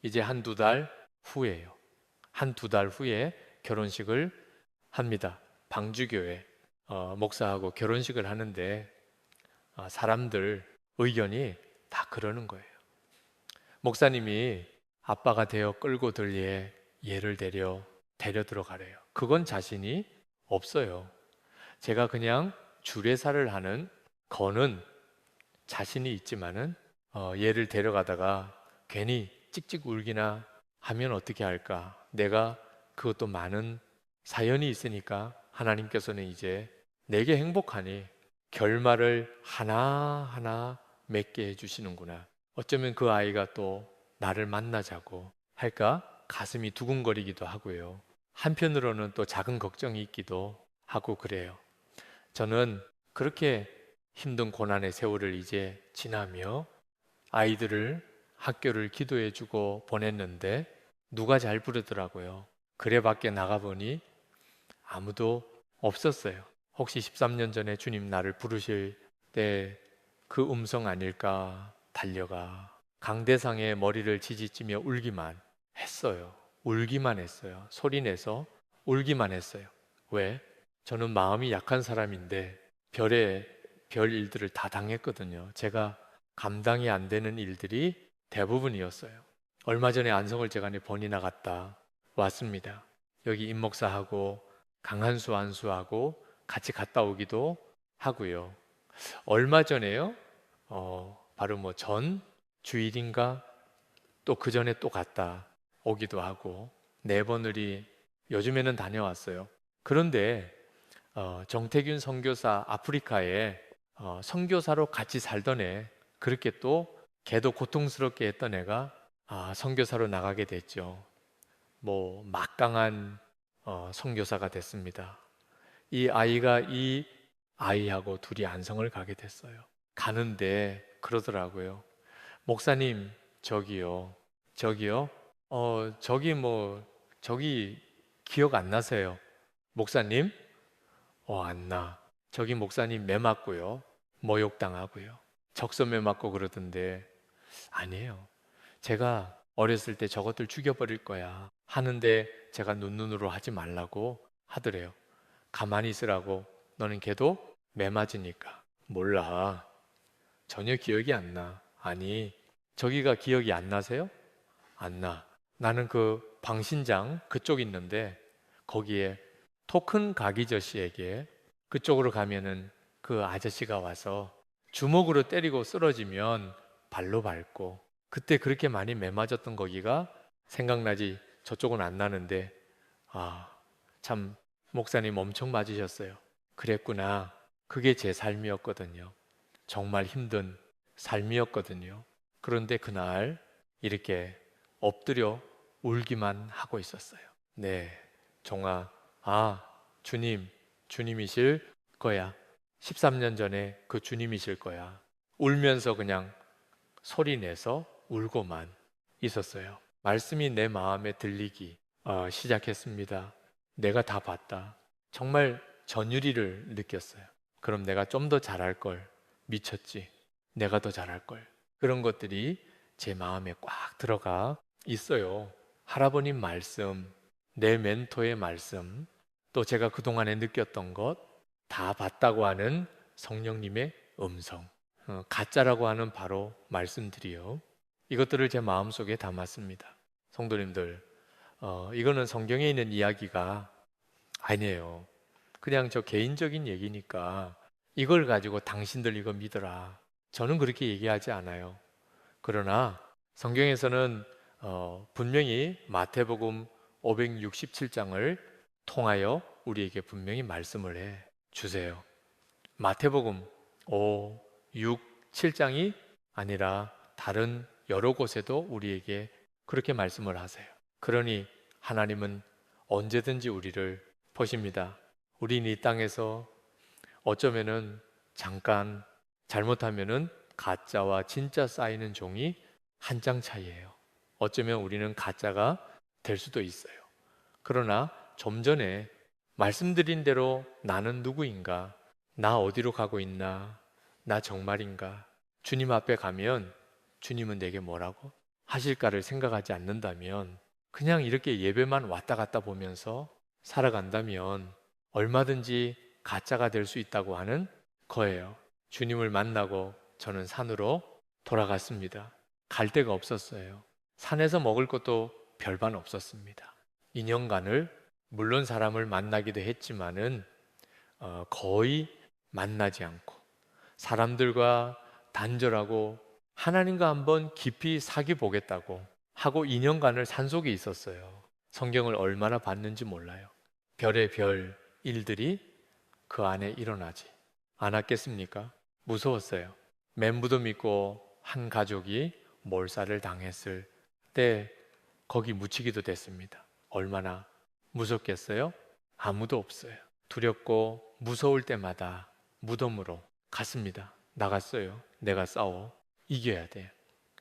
이제 한두 달 후에요. 한두 달 후에 결혼식을 합니다. 방주교회 목사하고 결혼식을 하는데 사람들 의견이 다 그러는 거예요. 목사님이 아빠가 되어 끌고 들 얘를 데려 들어가래요. 그건 자신이 없어요. 제가 그냥 주례사를 하는 거는 자신이 있지만은 얘를 데려가다가 괜히 찍찍 울기나 하면 어떻게 할까? 내가 그것도 많은 사연이 있으니까 하나님께서는 이제 내게 행복하니 결말을 하나하나 맺게 해주시는구나. 어쩌면 그 아이가 또 나를 만나자고 할까? 가슴이 두근거리기도 하고요. 한편으로는 또 작은 걱정이 있기도 하고 그래요. 저는 그렇게 힘든 고난의 세월을 이제 지나며 아이들을 학교를 기도해주고 보냈는데 누가 잘 부르더라고요. 그래 밖에 나가보니 아무도 없었어요. 혹시 13년 전에 주님 나를 부르실 때 그 음성 아닐까? 달려가 강대상에 머리를 지지치며 울기만 했어요. 울기만 했어요. 소리내서 울기만 했어요. 왜? 저는 마음이 약한 사람인데 별 일들을 다 당했거든요. 제가 감당이 안 되는 일들이 대부분이었어요. 얼마 전에 안성을 제가 번이나 갔다 왔습니다. 여기 임목사하고 강한수 안수하고 같이 갔다 오기도 하고요. 얼마 전에요. 바로 뭐 전 주일인가 또 그 전에 또 갔다 오기도 하고 4번을이 요즘에는 다녀왔어요. 그런데 정태균 선교사 아프리카에 선교사로 같이 살던 애, 그렇게 또 걔도 고통스럽게 했던 애가 선교사로 나가게 됐죠. 뭐 막강한 선교사가 됐습니다. 이 아이하고 둘이 안성을 가게 됐어요. 가는데 그러더라고요. 목사님, 저기요. 저기 기억 안 나세요? 목사님? 안 나. 저기 목사님 매 맞고요. 모욕당하고요. 적선매 맞고 그러던데 아니에요. 제가 어렸을 때 저것들 죽여버릴 거야 하는데 제가 눈으로 하지 말라고 하더래요. 가만히 있으라고. 너는 걔도 매 맞으니까. 몰라. 전혀 기억이 안 나. 아니, 저기가 기억이 안 나세요? 안 나. 나는 그 방신장 그쪽 있는데 거기에 토큰 가기저 씨에게 그쪽으로 가면은 그 아저씨가 와서 주먹으로 때리고 쓰러지면 발로 밟고 그때 그렇게 많이 매맞았던 거기가 생각나지. 저쪽은 안 나는데 참 목사님 엄청 맞으셨어요. 그랬구나. 그게 제 삶이었거든요. 정말 힘든 삶이었거든요. 그런데 그날 이렇게 엎드려 울기만 하고 있었어요. 네, 종아, 주님이실 거야. 13년 전에 그 주님이실 거야. 울면서 그냥 소리 내서 울고만 있었어요. 말씀이 내 마음에 들리기 시작했습니다. 내가 다 봤다. 정말 전율이를 느꼈어요. 그럼 내가 좀 더 잘할 걸. 미쳤지. 내가 더 잘할 걸. 그런 것들이 제 마음에 꽉 들어가 있어요. 할아버님 말씀, 내 멘토의 말씀, 또 제가 그동안에 느꼈던 것 다 봤다고 하는 성령님의 음성, 가짜라고 하는 바로 말씀들이요. 이것들을 제 마음속에 담았습니다. 성도님들, 이거는 성경에 있는 이야기가 아니에요. 그냥 저 개인적인 얘기니까 이걸 가지고 당신들 이거 믿어라. 저는 그렇게 얘기하지 않아요. 그러나 성경에서는 분명히 마태복음 567장을 통하여 우리에게 분명히 말씀을 해 주세요. 마태복음 5, 6, 7장이 아니라 다른 여러 곳에도 우리에게 그렇게 말씀을 하세요. 그러니 하나님은 언제든지 우리를 보십니다. 우린 이 땅에서 어쩌면은 잠깐 잘못하면은 가짜와 진짜 쌓이는 종이 한 장 차이예요. 어쩌면 우리는 가짜가 될 수도 있어요. 그러나 좀 전에 말씀드린 대로 나는 누구인가? 나 어디로 가고 있나? 나 정말인가? 주님 앞에 가면 주님은 내게 뭐라고 하실까를 생각하지 않는다면 그냥 이렇게 예배만 왔다 갔다 보면서 살아간다면 얼마든지 가짜가 될 수 있다고 하는 거예요. 주님을 만나고 저는 산으로 돌아갔습니다. 갈 데가 없었어요. 산에서 먹을 것도 별반 없었습니다. 2년간을 물론 사람을 만나기도 했지만은 거의 만나지 않고 사람들과 단절하고 하나님과 한번 깊이 사귀 보겠다고 하고 2년간을 산속에 있었어요. 성경을 얼마나 봤는지 몰라요. 별의 별 일들이 그 안에 일어나지 않았겠습니까? 무서웠어요. 멘부도 믿고 한 가족이 몰살을 당했을 때 거기 묻히기도 됐습니다. 얼마나 무섭겠어요? 아무도 없어요. 두렵고 무서울 때마다 무덤으로 갔습니다. 나갔어요. 내가 싸워 이겨야 돼.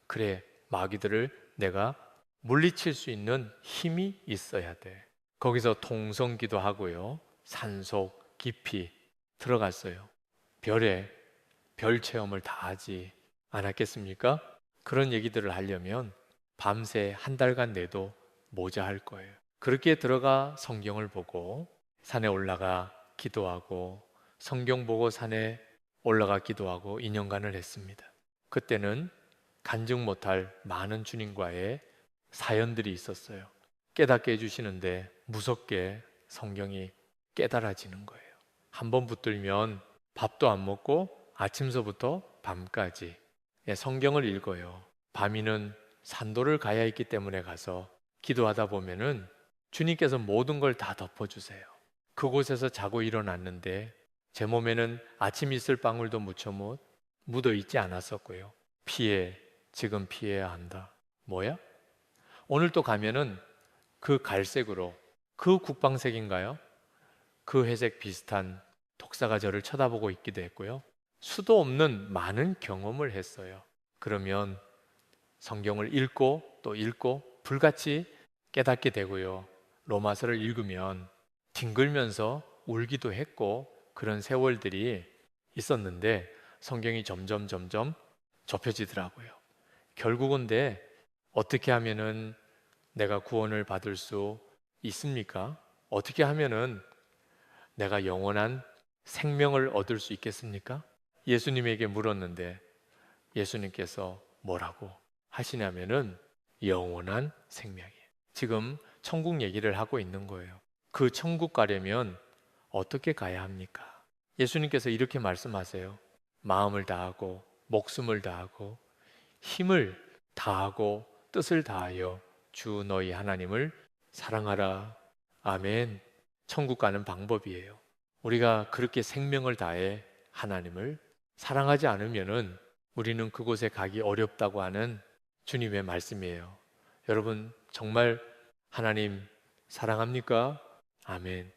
그래, 마귀들을 내가 물리칠 수 있는 힘이 있어야 돼. 거기서 통성기도 하고요. 산속 깊이 들어갔어요. 별 체험을 다 하지 않았겠습니까? 그런 얘기들을 하려면 밤새 한 달간 내도 모자할 거예요. 그렇게 들어가 성경을 보고 산에 올라가 기도하고 성경 보고 산에 올라가 기도하고 2년간을 했습니다. 그때는 간증 못할 많은 주님과의 사연들이 있었어요. 깨닫게 해주시는데 무섭게 성경이 깨달아지는 거예요. 한 번 붙들면 밥도 안 먹고 아침서부터 밤까지 성경을 읽어요. 밤이는 산도를 가야 했기 때문에 가서 기도하다 보면은 주님께서 모든 걸 다 덮어주세요. 그곳에서 자고 일어났는데 제 몸에는 아침 이슬 방울도 묻어 있지 않았었고요. 지금 피해야 한다. 뭐야? 오늘 또 가면은 그 갈색으로, 그 국방색인가요? 그 회색 비슷한 독사가 저를 쳐다보고 있기도 했고요. 수도 없는 많은 경험을 했어요. 그러면 성경을 읽고 또 읽고 불같이 깨닫게 되고요. 로마서를 읽으면 뒹굴면서 울기도 했고 그런 세월들이 있었는데 성경이 점점 좁혀지더라고요. 결국은 어떻게 하면은 내가 구원을 받을 수 있습니까? 어떻게 하면은 내가 영원한 생명을 얻을 수 있겠습니까? 예수님에게 물었는데 예수님께서 뭐라고 하시냐면은 영원한 생명이에요. 지금 천국 얘기를 하고 있는 거예요. 그 천국 가려면 어떻게 가야 합니까? 예수님께서 이렇게 말씀하세요. 마음을 다하고 목숨을 다하고 힘을 다하고 뜻을 다하여 주 너희 하나님을 사랑하라. 아멘. 천국 가는 방법이에요. 우리가 그렇게 생명을 다해 하나님을 사랑하지 않으면은 우리는 그곳에 가기 어렵다고 하는 주님의 말씀이에요. 여러분 정말 하나님 사랑합니까? 아멘.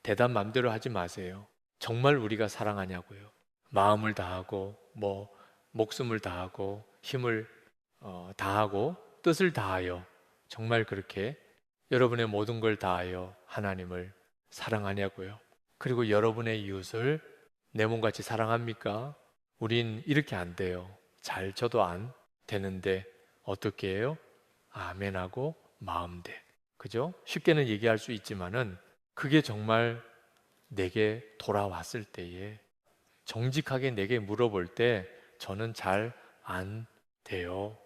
대답 맘대로 하지 마세요. 정말 우리가 사랑하냐고요. 마음을 다하고 목숨을 다하고 힘을 다하고 뜻을 다하여 정말 그렇게 여러분의 모든 걸 다하여 하나님을 사랑하냐고요. 그리고 여러분의 이웃을 내 몸같이 사랑합니까? 우린 이렇게 안 돼요. 잘 쳐도 안 되는데 어떻게 해요? 아멘하고 마음대. 그죠? 쉽게는 얘기할 수 있지만은 그게 정말 내게 돌아왔을 때에 정직하게 내게 물어볼 때 저는 잘 안 돼요.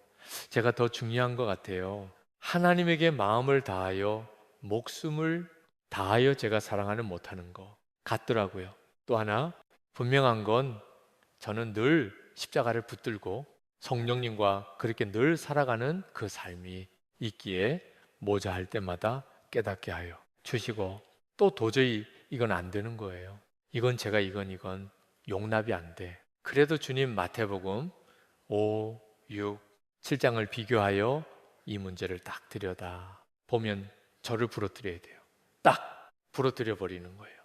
제가 더 중요한 것 같아요. 하나님에게 마음을 다하여 목숨을 다하여 제가 사랑하는 못하는 것 같더라고요. 또 하나 분명한 건 저는 늘 십자가를 붙들고 성령님과 그렇게 늘 살아가는 그 삶이 있기에 모자할 때마다 깨닫게 하여 주시고 또 도저히 이건 안 되는 거예요. 이건 용납이 안 돼. 그래도 주님 마태복음 5, 6, 7장을 비교하여 이 문제를 딱 들여다 보면 저를 부러뜨려야 돼요. 딱 부러뜨려 버리는 거예요.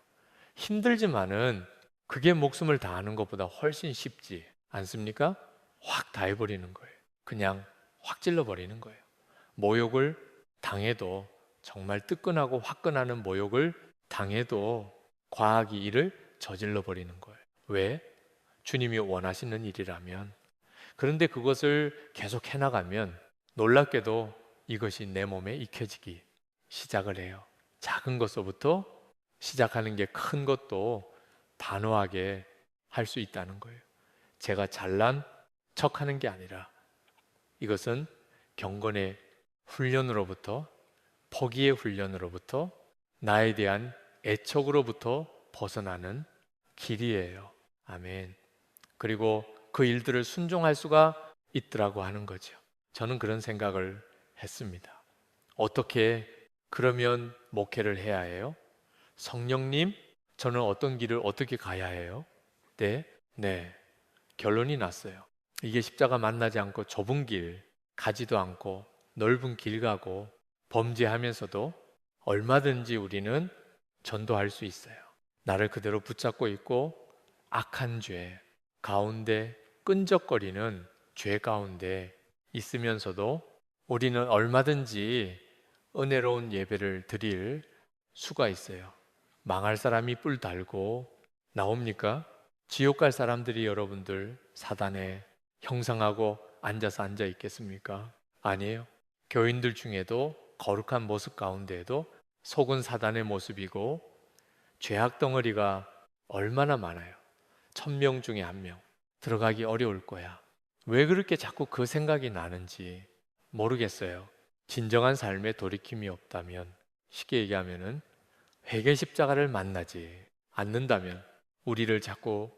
힘들지만은 그게 목숨을 다하는 것보다 훨씬 쉽지 않습니까? 확 다해버리는 거예요. 그냥 확 찔러버리는 거예요. 모욕을 당해도 정말 뜨끈하고 화끈하는 모욕을 당해도 과하게 일을 저질러 버리는 거예요. 왜? 주님이 원하시는 일이라면. 그런데 그것을 계속 해나가면 놀랍게도 이것이 내 몸에 익혀지기 시작을 해요. 작은 것서부터 시작하는 게 큰 것도 단호하게 할 수 있다는 거예요. 제가 잘난 척하는 게 아니라 이것은 경건의 훈련으로부터 포기의 훈련으로부터 나에 대한 애착으로부터 벗어나는 길이에요. 아멘. 그리고 그 일들을 순종할 수가 있더라고 하는 거죠. 저는 그런 생각을 했습니다. 어떻게 그러면 목회를 해야 해요? 성령님, 저는 어떤 길을 어떻게 가야 해요? 네. 결론이 났어요. 이게 십자가 만나지 않고 좁은 길 가지도 않고 넓은 길 가고 범죄하면서도 얼마든지 우리는 전도할 수 있어요. 나를 그대로 붙잡고 있고 악한 죄 가운데 끈적거리는 죄 가운데 있으면서도 우리는 얼마든지 은혜로운 예배를 드릴 수가 있어요. 망할 사람이 뿔 달고 나옵니까? 지옥 갈 사람들이 여러분들 사단에 형상하고 앉아 있겠습니까? 아니에요. 교인들 중에도 거룩한 모습 가운데에도 속은 사단의 모습이고 죄악 덩어리가 얼마나 많아요. 1000명 중에 1명 들어가기 어려울 거야. 왜 그렇게 자꾸 그 생각이 나는지 모르겠어요. 진정한 삶에 돌이킴이 없다면, 쉽게 얘기하면은 회개 십자가를 만나지 않는다면, 우리를 자꾸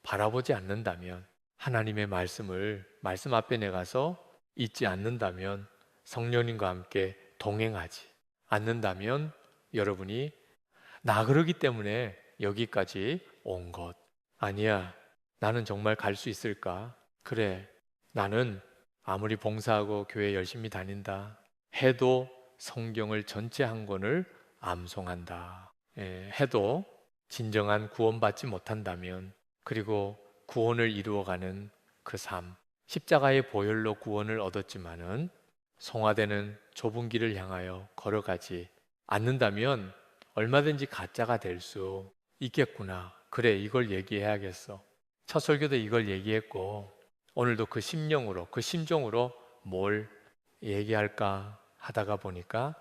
바라보지 않는다면 하나님의 말씀 앞에 내가서 잊지 않는다면, 성령님과 함께 동행하지 않는다면, 여러분이 나 그러기 때문에 여기까지 온 것 아니야, 나는 정말 갈 수 있을까? 그래, 나는 아무리 봉사하고 교회 열심히 다닌다 해도 성경을 전체 한 권을 암송한다 해도 진정한 구원받지 못한다면, 그리고 구원을 이루어가는 그 삶, 십자가의 보혈로 구원을 얻었지만은 성화되는 좁은 길을 향하여 걸어가지 않는다면 얼마든지 가짜가 될 수 있겠구나. 그래, 이걸 얘기해야겠어. 첫 설교도 이걸 얘기했고, 오늘도 그 심령으로, 그 심정으로 뭘 얘기할까 하다가 보니까,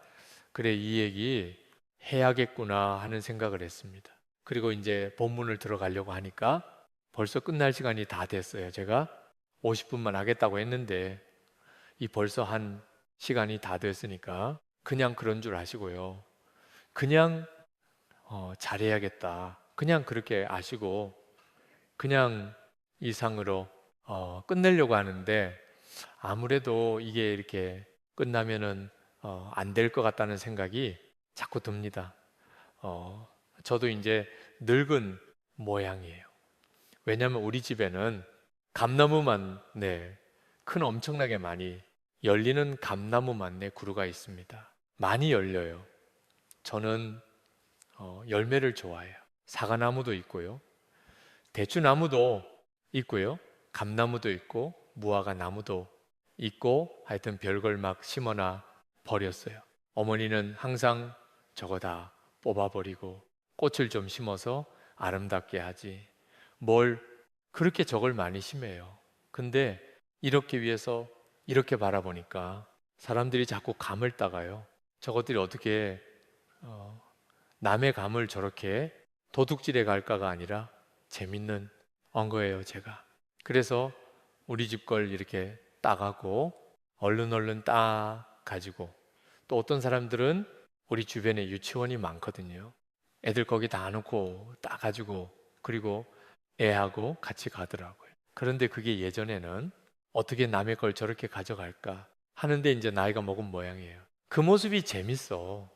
그래, 이 얘기 해야겠구나 하는 생각을 했습니다. 그리고 이제 본문을 들어가려고 하니까 벌써 끝날 시간이 다 됐어요. 제가 50분만 하겠다고 했는데 이 벌써 한 시간이 다 됐으니까 그냥 그런 줄 아시고요. 그냥 잘해야겠다. 그냥 그렇게 아시고 그냥 이상으로 끝내려고 하는데, 아무래도 이게 이렇게 끝나면은 안 될 것 같다는 생각이 자꾸 듭니다. 저도 이제 늙은 모양이에요. 왜냐하면 우리 집에는 감나무만 큰 엄청나게 많이 열리는 감나무만 그루가 있습니다. 많이 열려요. 저는 열매를 좋아해요. 사과나무도 있고요. 대추나무도 있고요. 감나무도 있고 무화과 나무도 있고, 하여튼 별걸 막 심어놔 버렸어요. 어머니는 항상 저거 다 뽑아버리고 꽃을 좀 심어서 아름답게 하지, 뭘 그렇게 저걸 많이 심어요. 근데 이렇게 위해서 이렇게 바라보니까 사람들이 자꾸 감을 따가요. 저것들이 어떻게 남의 감을 저렇게 도둑질해 갈까가 아니라 재밌는 거예요, 제가. 그래서 우리 집 걸 이렇게 따가고 얼른 따 가지고, 또 어떤 사람들은 우리 주변에 유치원이 많거든요. 애들 거기 다 놓고 따 가지고 그리고 애하고 같이 가더라고요. 그런데 그게 예전에는 어떻게 남의 걸 저렇게 가져갈까 하는데 이제 나이가 먹은 모양이에요. 그 모습이 재밌어.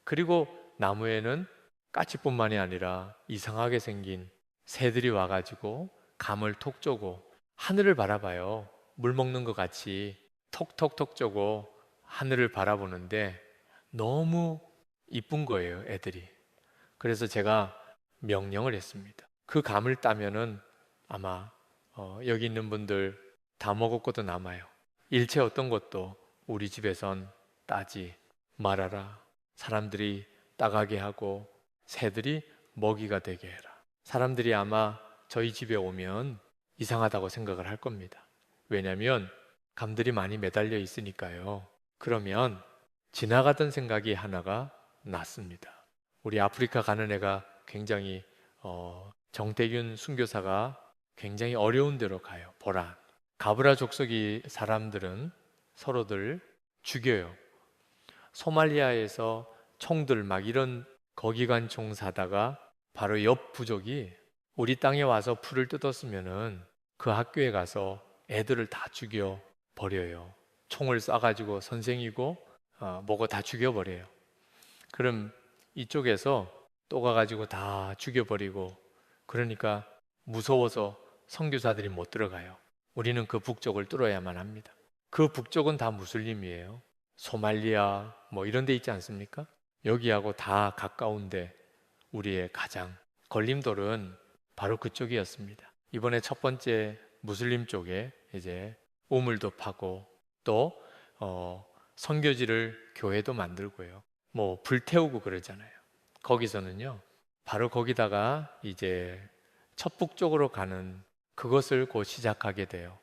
그리고 나무에는 까치뿐만이 아니라 이상하게 생긴 새들이 와가지고 감을 톡 쪼고 하늘을 바라봐요. 물 먹는 것 같이 톡톡톡 쪼고 하늘을 바라보는데 너무 이쁜 거예요, 애들이. 그래서 제가 명령을 했습니다. 그 감을 따면은 아마 여기 있는 분들 다 먹었고도 남아요. 일체 어떤 것도 우리 집에선 따지 말아라. 사람들이 따가게 하고 새들이 먹이가 되게 해라. 사람들이 아마 저희 집에 오면 이상하다고 생각을 할 겁니다. 왜냐하면 감들이 많이 매달려 있으니까요. 그러면 지나가던 생각이 하나가 났습니다. 우리 아프리카 가는 애가 굉장히 정태균 순교사가 굉장히 어려운 데로 가요. 보란. 가브라 족속이 사람들은 서로들 죽여요. 소말리아에서 총들 막 이런 거기관총 사다가 바로 옆 부족이 우리 땅에 와서 풀을 뜯었으면은 그 학교에 가서 애들을 다 죽여 버려요. 총을 쏴가지고 선생이고 뭐고 다 죽여버려요. 그럼 이쪽에서 또 가가지고 다 죽여버리고, 그러니까 무서워서 선교사들이 못 들어가요. 우리는 그 북쪽을 뚫어야만 합니다. 그 북쪽은 다 무슬림이에요. 소말리아 뭐 이런 데 있지 않습니까? 여기하고 다 가까운데 우리의 가장 걸림돌은 바로 그쪽이었습니다. 이번에 첫 번째 무슬림 쪽에 이제 우물도 파고 또 선교지를 교회도 만들고요. 뭐 불태우고 그러잖아요. 거기서는요. 바로 거기다가 이제 첫 북쪽으로 가는 그것을 곧 시작하게 돼요.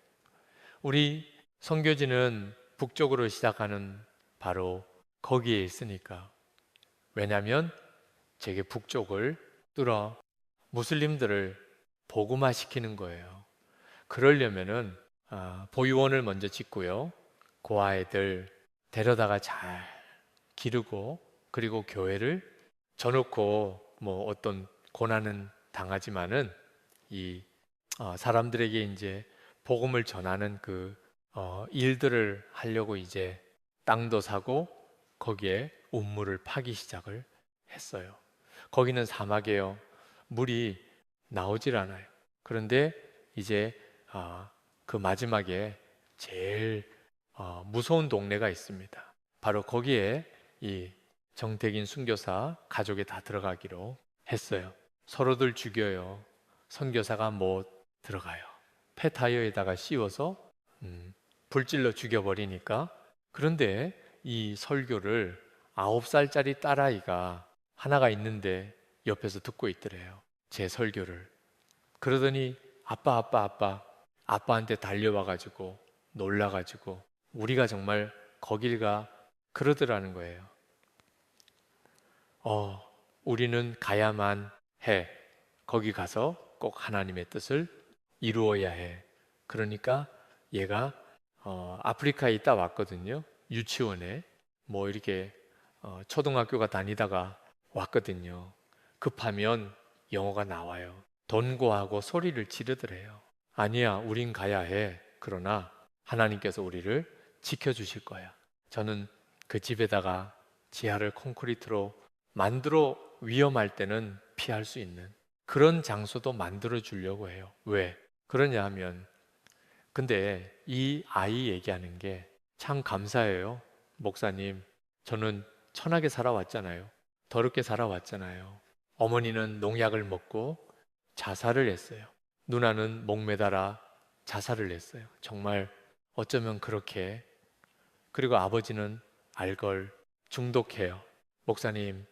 우리 선교지는 북쪽으로 시작하는 바로 거기에 있으니까. 왜냐하면 제게 북쪽을 뚫어 무슬림들을 복음화 시키는 거예요. 그러려면은 보육원을 먼저 짓고요. 그 아이들 데려다가 잘 기르고, 그리고 교회를 져놓고 뭐 어떤 고난은 당하지만은 이 사람들에게 이제 복음을 전하는 일들을 하려고 이제 땅도 사고 거기에 우물을 파기 시작을 했어요. 거기는 사막이에요. 물이 나오질 않아요. 그런데 이제 그 마지막에 제일 무서운 동네가 있습니다. 바로 거기에 이 정택인 순교사 가족이 다 들어가기로 했어요. 서로들 죽여요. 선교사가 못 들어가요. 폐타이어에다가 씌워서 불질러 죽여버리니까. 그런데 이 설교를 9살짜리 딸아이가 하나가 있는데 옆에서 듣고 있더래요. 제 설교를. 그러더니 아빠한테 달려와가지고 놀라가지고 우리가 정말 거길 가 그러더라는 거예요. 우리는 가야만 해. 거기 가서 꼭 하나님의 뜻을 이루어야 해. 그러니까 얘가 아프리카에 있다 왔거든요. 유치원에 뭐 이렇게 초등학교가 다니다가 왔거든요. 급하면 영어가 나와요. 돈고하고 소리를 지르더래요. 아니야, 우린 가야 해. 그러나 하나님께서 우리를 지켜주실 거야. 저는 그 집에다가 지하를 콘크리트로 만들어 위험할 때는 피할 수 있는 그런 장소도 만들어 주려고 해요. 왜? 그러냐 하면 근데 이 아이 얘기하는 게 참 감사해요. 목사님, 저는 천하게 살아왔잖아요. 더럽게 살아왔잖아요. 어머니는 농약을 먹고 자살을 했어요. 누나는 목매달아 자살을 했어요. 정말 어쩌면 그렇게. 그리고 아버지는 알걸 중독해요. 목사님,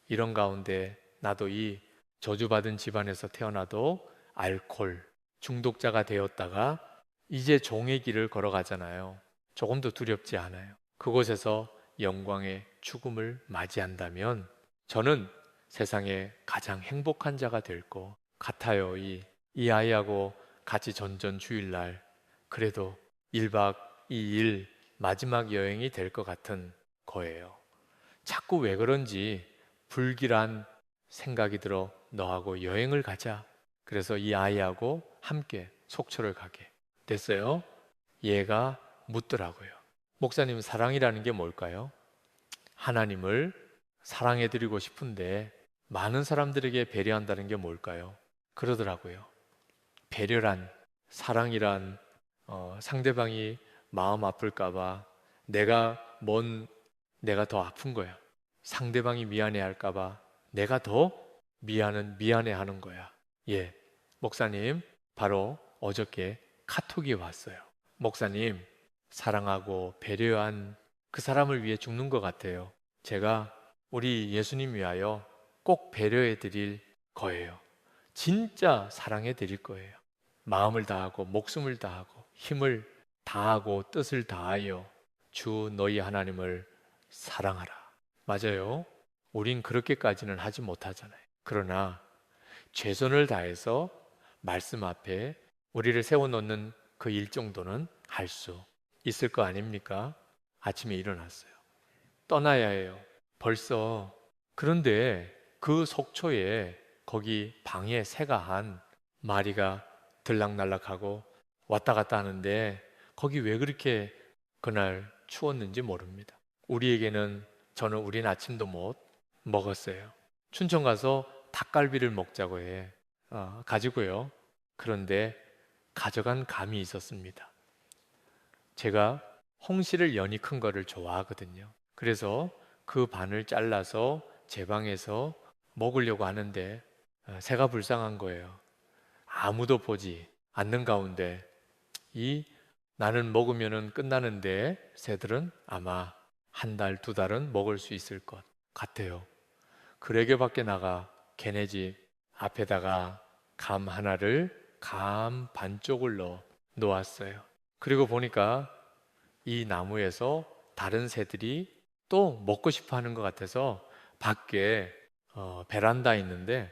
이런 가운데 나도 이 저주받은 집안에서 태어나도 알코올 중독자가 되었다가 이제 종의 길을 걸어가잖아요. 조금도 두렵지 않아요. 그곳에서 영광의 죽음을 맞이한다면 저는 세상에 가장 행복한 자가 될 것 같아요. 이 아이하고 같이 전전 주일날 그래도 1박 2일 마지막 여행이 될 것 같은 거예요. 자꾸 왜 그런지 불길한 생각이 들어 너하고 여행을 가자. 그래서 이 아이하고 함께 속초를 가게 됐어요. 얘가 묻더라고요. 목사님, 사랑이라는 게 뭘까요? 하나님을 사랑해드리고 싶은데 많은 사람들에게 배려한다는 게 뭘까요? 그러더라고요. 배려란, 사랑이란 상대방이 마음 아플까봐 내가 더 아픈 거야. 상대방이 미안해할까봐 내가 더 미안해하는 거야. 예, 목사님, 바로 어저께 카톡이 왔어요. 목사님, 사랑하고 배려한 그 사람을 위해 죽는 것 같아요. 제가 우리 예수님 위하여 꼭 배려해 드릴 거예요. 진짜 사랑해 드릴 거예요. 마음을 다하고 목숨을 다하고 힘을 다하고 뜻을 다하여 주 너희 하나님을 사랑하라. 맞아요. 우린 그렇게까지는 하지 못하잖아요. 그러나 최선을 다해서 말씀 앞에 우리를 세워놓는 그 일 정도는 할 수 있을 거 아닙니까? 아침에 일어났어요. 떠나야 해요. 벌써. 그런데 그 속초에 거기 방에 새가 한 마리가 들락날락하고 왔다 갔다 하는데 거기 왜 그렇게 그날 추웠는지 모릅니다. 우린 아침도 못 먹었어요. 춘천 가서 닭갈비를 먹자고 가지고요. 그런데 가져간 감이 있었습니다. 제가 홍시를 연이 큰 거를 좋아하거든요. 그래서 그 반을 잘라서 제 방에서 먹으려고 하는데 새가 불쌍한 거예요. 아무도 보지 않는 가운데 나는 먹으면은 끝나는데 새들은 아마 한 달, 두 달은 먹을 수 있을 것 같아요. 그러게 밖에 나가 걔네 집 앞에다가 감 반쪽을 넣어 놓았어요. 그리고 보니까 이 나무에서 다른 새들이 또 먹고 싶어 하는 것 같아서 밖에 베란다 있는데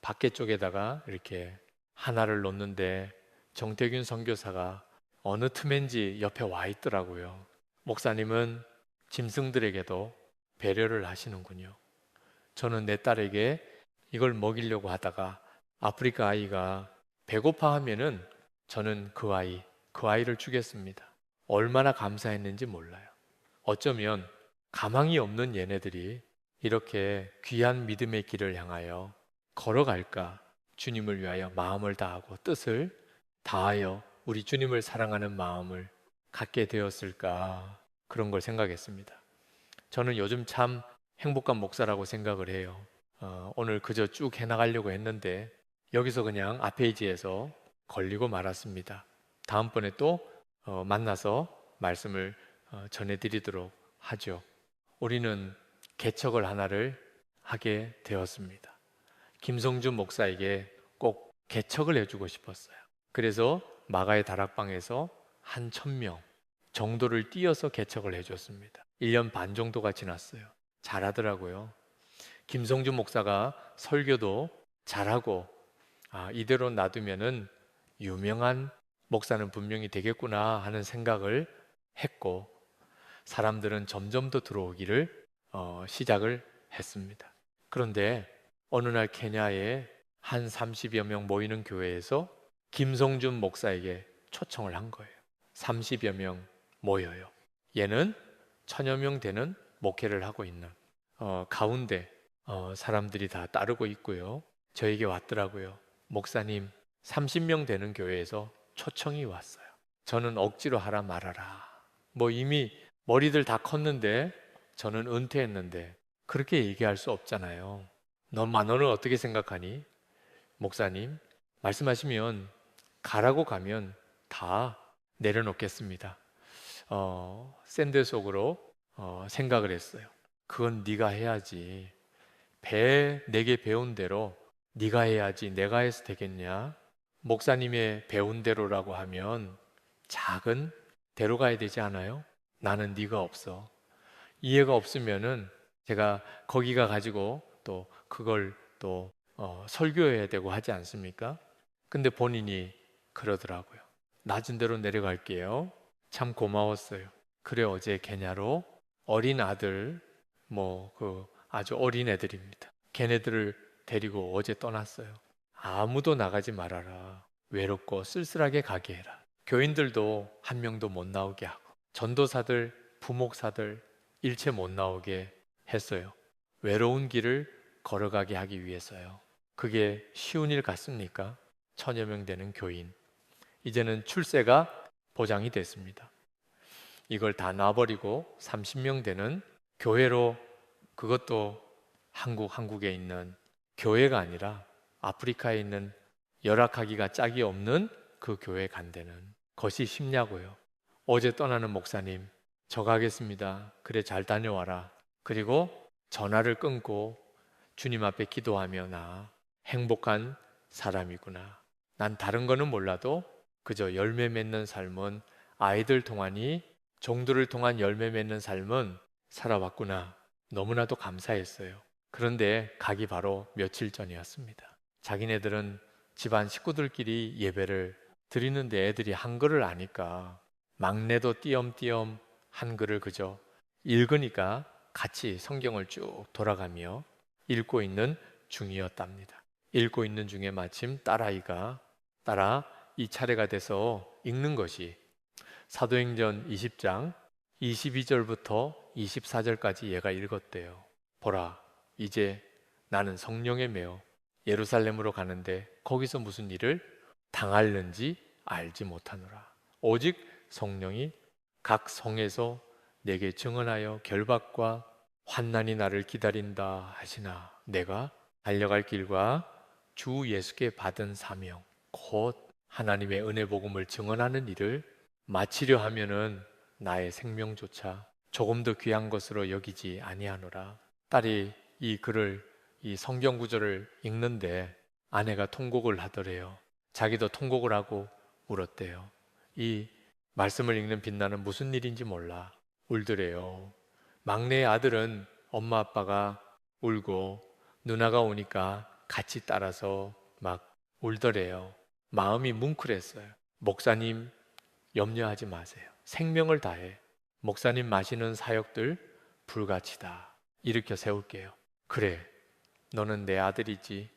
밖에 쪽에다가 이렇게 하나를 놓는데 정태균 선교사가 어느 틈엔지 옆에 와 있더라고요. 목사님은 짐승들에게도 배려를 하시는군요. 저는 내 딸에게 이걸 먹이려고 하다가 아프리카 아이가 배고파하면은 저는 그 아이를 주겠습니다. 얼마나 감사했는지 몰라요. 어쩌면 가망이 없는 얘네들이 이렇게 귀한 믿음의 길을 향하여 걸어갈까? 주님을 위하여 마음을 다하고 뜻을 다하여 우리 주님을 사랑하는 마음을 갖게 되었을까? 그런 걸 생각했습니다. 저는 요즘 참 행복한 목사라고 생각을 해요. 오늘 그저 쭉 해나가려고 했는데 여기서 그냥 앞 페이지에서 걸리고 말았습니다. 다음번에 또 만나서 말씀을 전해드리도록 하죠. 우리는 개척을 하나를 하게 되었습니다. 김성준 목사에게 꼭 개척을 해주고 싶었어요. 그래서 마가의 다락방에서 한 1,000명 정도를 띄어서 개척을 해줬습니다. 1년 반 정도가 지났어요. 잘하더라고요. 김성준 목사가 설교도 잘하고 이대로 놔두면은 유명한 목사는 분명히 되겠구나 하는 생각을 했고 사람들은 점점 더 들어오기를 시작을 했습니다. 그런데 어느 날 케냐에 한 30여 명 모이는 교회에서 김성준 목사에게 초청을 한 거예요. 30여 명 모여요. 얘는 1,000여 명 되는 목회를 하고 있는 가운데 사람들이 다 따르고 있고요. 저에게 왔더라고요. 목사님, 30명 되는 교회에서 초청이 왔어요. 저는 억지로 하라 말아라. 뭐 이미 머리들 다 컸는데 저는 은퇴했는데 그렇게 얘기할 수 없잖아요. 너는 어떻게 생각하니? 목사님, 말씀하시면 가라고 가면 다 내려놓겠습니다. 샌드 속으로 생각을 했어요. 그건 네가 해야지. 내게 배운 대로 네가 해야지 내가 해서 되겠냐? 목사님의 배운 대로라고 하면 작은 대로 가야 되지 않아요? 나는 네가 없어. 이해가 없으면은 제가 거기가 가지고 또 그걸 또 설교해야 되고 하지 않습니까? 근데 본인이 그러더라고요. 낮은 대로 내려갈게요. 참 고마웠어요. 그래 어제 케냐로 어린 아들 그 아주 어린 애들입니다. 걔네들을 데리고 어제 떠났어요. 아무도 나가지 말아라. 외롭고 쓸쓸하게 가게 해라. 교인들도 한 명도 못 나오게 하고 전도사들, 부목사들 일체 못 나오게 했어요. 외로운 길을 걸어가게 하기 위해서요. 그게 쉬운 일 같습니까? 1,000여 명 되는 교인. 이제는 출세가 보장이 됐습니다. 이걸 다 놔버리고 30명 되는 교회로 그것도 한국에 있는 교회가 아니라 아프리카에 있는 열악하기가 짝이 없는 그 교회 간대는 것이 쉽냐고요. 어제 떠나는 목사님, 저 가겠습니다. 그래 잘 다녀와라. 그리고 전화를 끊고 주님 앞에 기도하며 나 행복한 사람이구나. 난 다른 거는 몰라도 그저 열매 맺는 삶은 아이들 통하니 종들을 통한 열매 맺는 삶은 살아왔구나. 너무나도 감사했어요. 그런데 가기 바로 며칠 전이었습니다. 자기네들은 집안 식구들끼리 예배를 드리는데 애들이 한글을 아니까 막내도 띄엄띄엄 한글을 그저 읽으니까 같이 성경을 쭉 돌아가며 읽고 있는 중이었답니다. 읽고 있는 중에 마침 딸아이가 따라 이 차례가 돼서 읽는 것이 사도행전 20장 22절부터 24절까지 얘가 읽었대요. 보라, 이제 나는 성령에 매어 예루살렘으로 가는데 거기서 무슨 일을 당할는지 알지 못하노라. 오직 성령이 각 성에서 내게 증언하여 결박과 환난이 나를 기다린다 하시나 내가 달려갈 길과 주 예수께 받은 사명 곧 하나님의 은혜 복음을 증언하는 일을 마치려 하면은 나의 생명조차 조금 더 귀한 것으로 여기지 아니하노라. 딸이 이 성경 구절을 읽는데 아내가 통곡을 하더래요. 자기도 통곡을 하고 울었대요. 이 말씀을 읽는 빛나는 무슨 일인지 몰라 울더래요. 막내 아들은 엄마 아빠가 울고 누나가 오니까 같이 따라서 막 울더래요. 마음이 뭉클했어요. 목사님 염려하지 마세요. 생명을 다해 목사님 마시는 사역들 불가치다. 일으켜 세울게요. 그래, 너는 내 아들이지.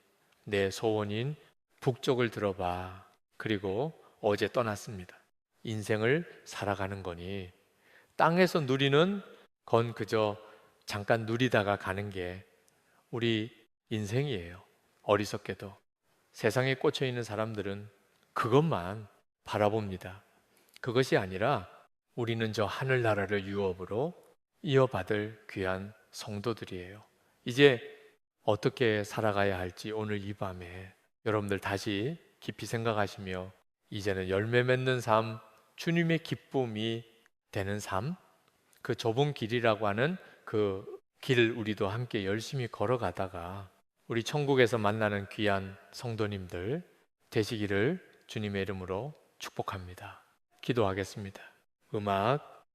내 소원인 북쪽을 들어봐. 그리고 어제 떠났습니다. 인생을 살아가는 거니 땅에서 누리는 건 그저 잠깐 누리다가 가는 게 우리 인생이에요. 어리석게도 세상에 꽂혀 있는 사람들은 그것만 바라봅니다. 그것이 아니라 우리는 저 하늘나라를 유업으로 이어받을 귀한 성도들이에요. 이제 어떻게 살아가야 할지 오늘 이 밤에 여러분들 다시 깊이 생각하시며 이제는 열매 맺는 삶, 주님의 기쁨이 되는 삶, 그 좁은 길이라고 하는 그 길을 우리도 함께 열심히 걸어가다가 우리 천국에서 만나는 귀한 성도님들 되시기를 주님의 이름으로 축복합니다. 기도하겠습니다. 음악